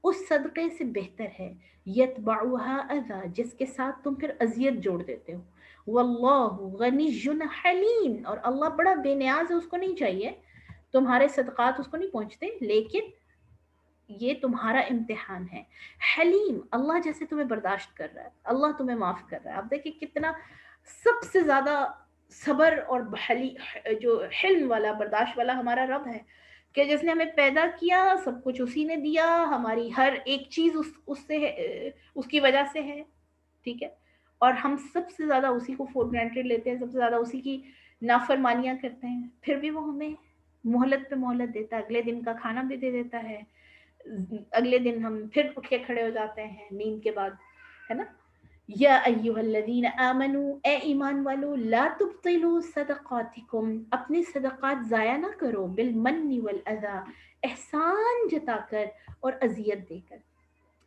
A: اس صدقے سے بہتر ہے. یتبعها اذى، جس کے ساتھ تم پھر اذیت جوڑ دیتے ہو. واللہ غنی حلیم، اور اللہ بڑا بے نیاز ہے، اس کو نہیں چاہیے تمہارے صدقات، اس کو نہیں پہنچتے، لیکن یہ تمہارا امتحان ہے. حلیم، اللہ جیسے تمہیں برداشت کر رہا ہے، اللہ تمہیں معاف کر رہا ہے. آپ دیکھیں کتنا سب سے زیادہ صبر اور جو حلم والا، برداشت والا ہمارا رب ہے، کہ جس نے ہمیں پیدا کیا سب کچھ اسی نے دیا، ہماری ہر ایک چیز اس سے اس کی وجہ سے ہے. ٹھیک ہے، اور ہم سب سے زیادہ اسی کو فور گرانٹیڈ لیتے ہیں، سب سے زیادہ اسی کی نافرمانیاں کرتے ہیں. پھر بھی وہ ہمیں مہلت پہ مہلت دیتا ہے، اگلے دن کا کھانا بھی دے دیتا ہے، اگلے دن ہم پھر اٹھ کے کھڑے ہو جاتے ہیں نیند کے بعد، ہے نا. یا ایھا الذین آمنوا، اے ایمان والو، لا تبطلوا صدقاتکم، اپنے صدقات ضائع نہ کرو، بالمن والاذی، احسان جتا کر اور اذیت دے کر.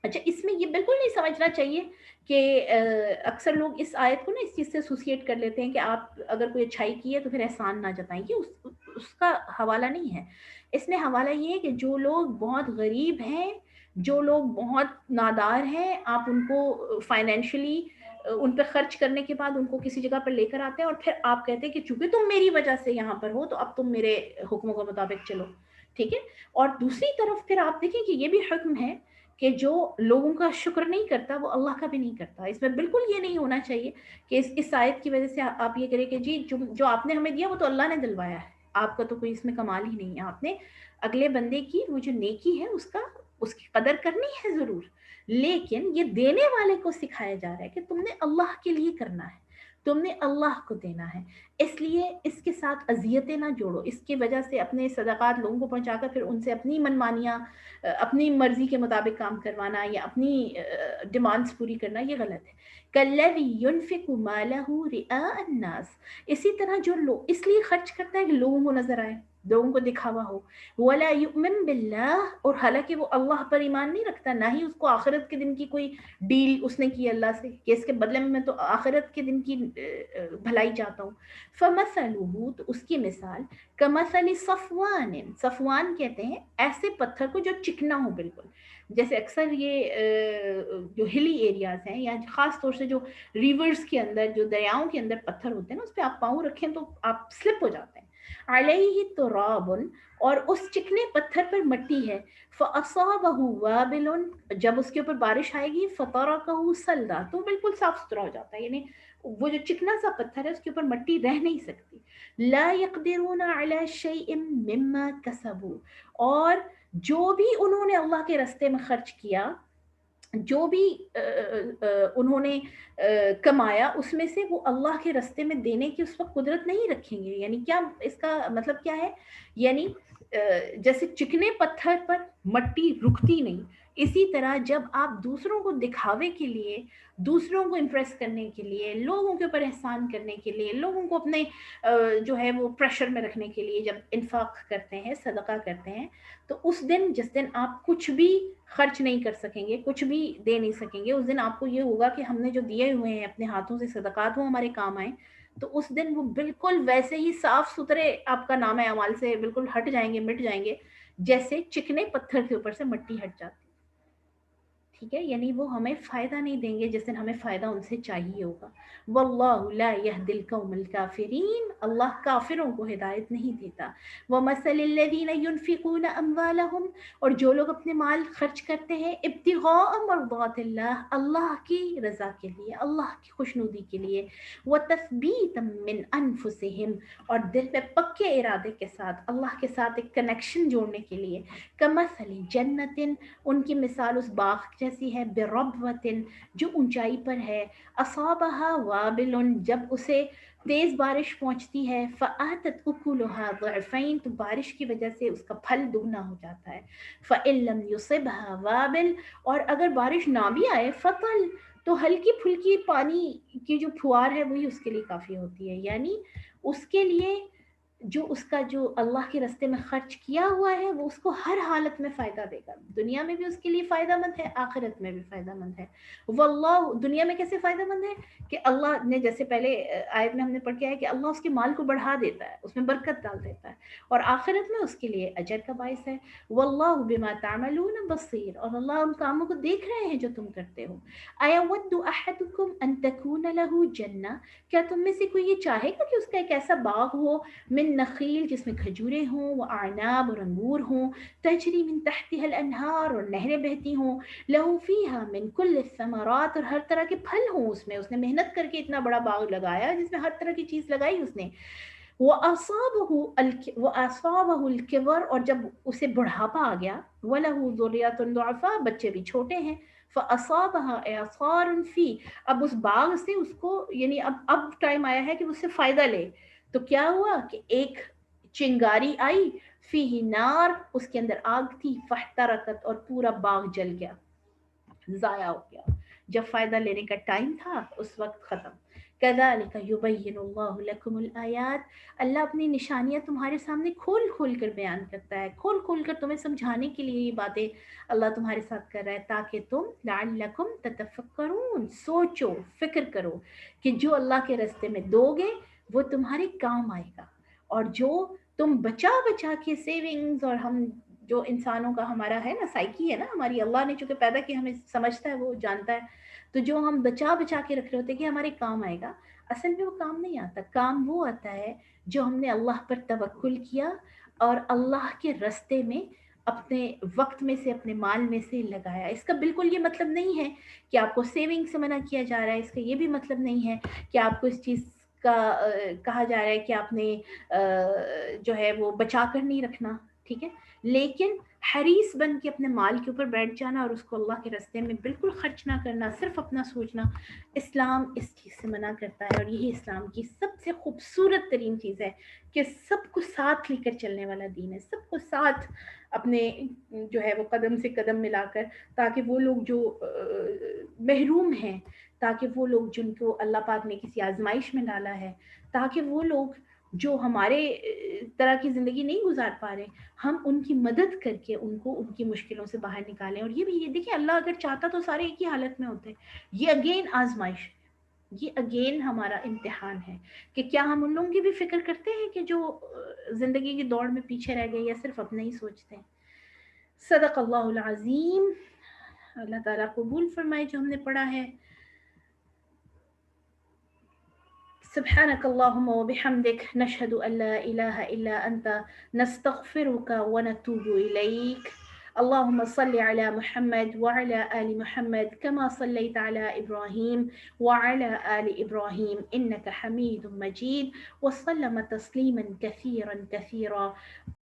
A: اچھا، اس میں یہ بالکل نہیں سمجھنا چاہیے کہ اکثر لوگ اس آیت کو نا اس چیز سے ایسوسیٹ کر لیتے ہیں کہ آپ اگر کوئی اچھائی کی ہے تو پھر احسان نہ جتائیں. یہ اس کا حوالہ نہیں ہے. اس میں حوالہ یہ ہے کہ جو لوگ بہت غریب ہیں، جو لوگ بہت نادار ہیں، آپ ان کو فائنینشلی ان پہ خرچ کرنے کے بعد ان کو کسی جگہ پر لے کر آتے ہیں، اور پھر آپ کہتے ہیں کہ چونکہ تم میری وجہ سے یہاں پر ہو تو اب تم میرے حکموں کے مطابق چلو. ٹھیک ہے. اور دوسری طرف پھر آپ دیکھیں کہ یہ بھی حکم ہے کہ جو لوگوں کا شکر نہیں کرتا وہ اللہ کا بھی نہیں کرتا. اس میں بالکل یہ نہیں ہونا چاہیے کہ اس آیت کی وجہ سے آپ یہ کریں کہ جی جو آپ نے ہمیں دیا وہ تو اللہ نے دلوایا ہے، آپ کا تو کوئی اس میں کمال ہی نہیں ہے. آپ نے اگلے بندے کی وہ جو نیکی ہے اس کی قدر کرنی ہے ضرور، لیکن یہ دینے والے کو سکھایا جا رہا ہے کہ تم نے اللہ کے لیے کرنا ہے، تم نے اللہ کو دینا ہے. اس لیے اس کے ساتھ اذیتیں نہ جوڑو. اس کی وجہ سے اپنے صدقات لوگوں کو پہنچا کر پھر ان سے اپنی منمانیاں، اپنی مرضی کے مطابق کام کروانا یا اپنی ڈیمانڈز پوری کرنا، یہ غلط ہے. کالذی ينفق مالہ رئاء الناس، اسی طرح جو لوگ اس لیے خرچ کرتا ہے کہ لوگوں کو نظر آئے، لوگوں کو دکھاوا ہو. ولا یؤمن باللہ، اور حالانکہ وہ اللہ پر ایمان نہیں رکھتا، نہ ہی اس کو آخرت کے دن کی کوئی ڈیل اس نے کی اللہ سے کہ اس کے بدلے میں تو آخرت کے دن کی بھلائی چاہتا ہوں. فمثلہ، تو اس کی مثال کمثل صفوان، صفوان کہتے ہیں ایسے پتھر کو جو چکنا ہو بالکل. جیسے اکثر یہ جو ہلی ایریاز ہیں یا خاص طور سے جو ریورز کے اندر، جو دریاؤں کے اندر پتھر ہوتے ہیں نا، اس پہ آپ پاؤں رکھیں تو آپ سلپ ہو جاتے ہیں. علیہ تراب، اور اس چکنے پتھر پر مٹی ہے. فاصابہ وابل، جب اس کے اوپر بارش آئے گی، فترکہ صلدا، تو بالکل صاف ستھرا ہو جاتا ہے. یعنی وہ جو چکنا سا پتھر ہے اس کے اوپر مٹی رہ نہیں سکتی. لا يقدرون على شيء مما كسبوا، اور جو بھی انہوں نے اللہ کے راستے میں خرچ کیا، جو بھی انہوں نے کمایا، اس میں سے وہ اللہ کے راستے میں دینے کی اس وقت قدرت نہیں رکھیں گے. یعنی کیا اس کا مطلب کیا ہے؟ یعنی جیسے چکنے پتھر پر مٹی رکتی نہیں، اسی طرح جب آپ دوسروں کو دکھاوے کے لیے، دوسروں کو امپریس کرنے کے لیے، لوگوں کے اوپر احسان کرنے کے لیے، لوگوں کو اپنے جو ہے وہ پریشر میں رکھنے کے لیے جب انفاق کرتے ہیں، صدقہ کرتے ہیں، تو اس دن، جس دن آپ کچھ بھی خرچ نہیں کر سکیں گے، کچھ بھی دے نہیں سکیں گے، اس دن آپ کو یہ ہوگا کہ ہم نے جو دیے ہوئے ہیں اپنے ہاتھوں سے صدقات، وہ ہمارے کام آئیں. تو اس دن وہ بالکل ویسے ہی صاف ستھرے آپ کا نام اعمال سے بالکل ہٹ جائیں گے، مٹ جائیں گے، جیسے چکنے پتھر کے اوپر سے مٹی ہٹ جاتی. ٹھیک ہے. یعنی وہ ہمیں فائدہ نہیں دیں گے جس دن ہمیں فائدہ ان سے چاہیے ہوگا. واللہ لا يهدي القوم الكافرین، اللہ کافروں کو ہدایت نہیں دیتا. ومثل الذین ينفقون اموالهم، اور جو لوگ اپنے مال خرچ کرتے ہیں ابتغاء مرضات اللہ، اللہ کی رضا کے لیے، اللہ کی خوشنودی کے لیے، وتثبیتا من انفسهم، اور دل میں پکے ارادے کے ساتھ اللہ کے ساتھ ایک کنیکشن جوڑنے کے لیے، کمثل جنت، ان کی مثال اس باغ جیسی ہے، بربوتن جو اونچائی پر ہے، اصابہا وابل جب اسے تیز بارش پہنچتی ہے، فآتت اکلھا ضعفین تو بارش کی وجہ سے اس کا پھل دگنا ہو جاتا ہے، فإن لم یصبھا وابل اور اگر بارش نہ بھی آئے، فطل تو ہلکی پھلکی پانی کی جو پھوار ہے وہی اس کے لیے کافی ہوتی ہے، یعنی اس کے لیے جو اس کا جو اللہ کے راستے میں خرچ کیا ہوا ہے وہ اس کو ہر حالت میں فائدہ دے گا، دنیا میں بھی اس کے لیے فائدہ مند ہے، آخرت میں بھی فائدہ مند ہے۔ واللہ دنیا میں کیسے فائدہ مند ہے کہ اللہ نے جیسے پہلے آیت میں ہم نے پڑھ کے ہے کہ اللہ اس کے مال کو بڑھا دیتا ہے، اس میں برکت ڈال دیتا ہے، اور آخرت میں اس کے لیے اجر کا باعث ہے۔ واللہ بما تعملون بصیر اور اللہ ان کاموں کو دیکھ رہے ہیں جو تم کرتے ہو۔ ایود احدکم ان تکون له جنہ کیا تم میں سے کوئی یہ چاہے گا کہ اس کا ایک ایسا باغ ہو، من نخیل جس میں کھجوریں ہوں، وہ اعناب اور انگور ہوں، تجری من تحتها الانہار اور نہریں بہتی ہوں، لہو فیہا من کل الثمرات اور ہر طرح کے پھل ہوں اس میں، اس نے محنت کر کے اتنا بڑا باغ لگایا جس میں ہر طرح کی چیز لگائی اس نے، وَأَصَابَهُ الْكِبَرُ اور جب اسے بڑھاپا آ گیا، وَلَهُ ذُرِّيَّةٌ ضُعَفَاء بچے بھی چھوٹے ہیں، فَأَصَابَهَا إِعْصَارٌ فِيهِ اب اس باغ سے اس کو یعنی اب ٹائم آیا ہے کہ اس سے فائدہ لے، تو کیا ہوا کہ ایک چنگاری آئی، فِيهِ نار اس کے اندر آگ تھی، فَاحْتَرَقَتْ اور پورا باغ جل گیا، ضائع ہو گیا، جب فائدہ لینے کا ٹائم تھا اس وقت ختم۔ کذالک یبین اللہ لکم الآیات اللہ اپنی نشانیاں تمہارے سامنے کھول کھول کر بیان کرتا ہے، کھول کھول کر تمہیں سمجھانے کے لیے یہ باتیں اللہ تمہارے ساتھ کر رہا ہے تاکہ تم لعلکم تتفکرون سوچو فکر کرو کہ جو اللہ کے راستے میں دو گے وہ تمہارے کام آئے گا، اور جو تم بچا بچا کے سیونگز اور ہم جو انسانوں کا ہمارا ہے نا سائیکی ہے نا ہماری، اللہ نے چونکہ پیدا کی ہمیں سمجھتا ہے وہ جانتا ہے، تو جو ہم بچا بچا کے رکھ رہے ہوتے ہیں کہ ہمارے کام آئے گا، اصل میں وہ کام نہیں آتا، کام وہ آتا ہے جو ہم نے اللہ پر توکل کیا اور اللہ کے راستے میں اپنے وقت میں سے اپنے مال میں سے لگایا۔ اس کا بالکل یہ مطلب نہیں ہے کہ آپ کو سیونگ سے منع کیا جا رہا ہے، اس کا یہ بھی مطلب نہیں ہے کہ آپ کو اس چیز کا کہا جا رہا ہے کہ آپ نے جو ہے وہ بچا کر نہیں رکھنا، ٹھیک ہے، لیکن حریص بن کے اپنے مال کے اوپر بیٹھ جانا اور اس کو اللہ کے راستے میں بالکل خرچ نہ کرنا، صرف اپنا سوچنا، اسلام اس چیز سے منع کرتا ہے، اور یہی اسلام کی سب سے خوبصورت ترین چیز ہے کہ سب کو ساتھ لے کر چلنے والا دین ہے، سب کو ساتھ اپنے جو ہے وہ قدم سے قدم ملا کر، تاکہ وہ لوگ جو محروم ہیں، تاکہ وہ لوگ جن کو اللہ پاک نے کسی آزمائش میں ڈالا ہے، تاکہ وہ لوگ جو ہمارے طرح کی زندگی نہیں گزار پا رہے، ہم ان کی مدد کر کے ان کو ان کی مشکلوں سے باہر نکالیں۔ اور یہ بھی یہ دیکھیں اللہ اگر چاہتا تو سارے ایک ہی حالت میں ہوتے، یہ اگین آزمائش، یہ اگین ہمارا امتحان ہے کہ کیا ہم ان لوگوں کی بھی فکر کرتے ہیں کہ جو زندگی کی دوڑ میں پیچھے رہ گئے، یا صرف اپنا ہی سوچتے ہیں۔ صدق اللہ العظیم، اللہ تعالیٰ قبول فرمائے جو ہم نے پڑھا ہے۔ سبحانك اللهم وبحمدك نشهد أن لا إله إلا أنت نستغفرك ونتوب إليك اللهم صل على محمد وعلى آل محمد كما صليت على إبراهيم وعلى آل إبراهيم إنك حميد مجيد وسلم تسليما كثيرا كثيرا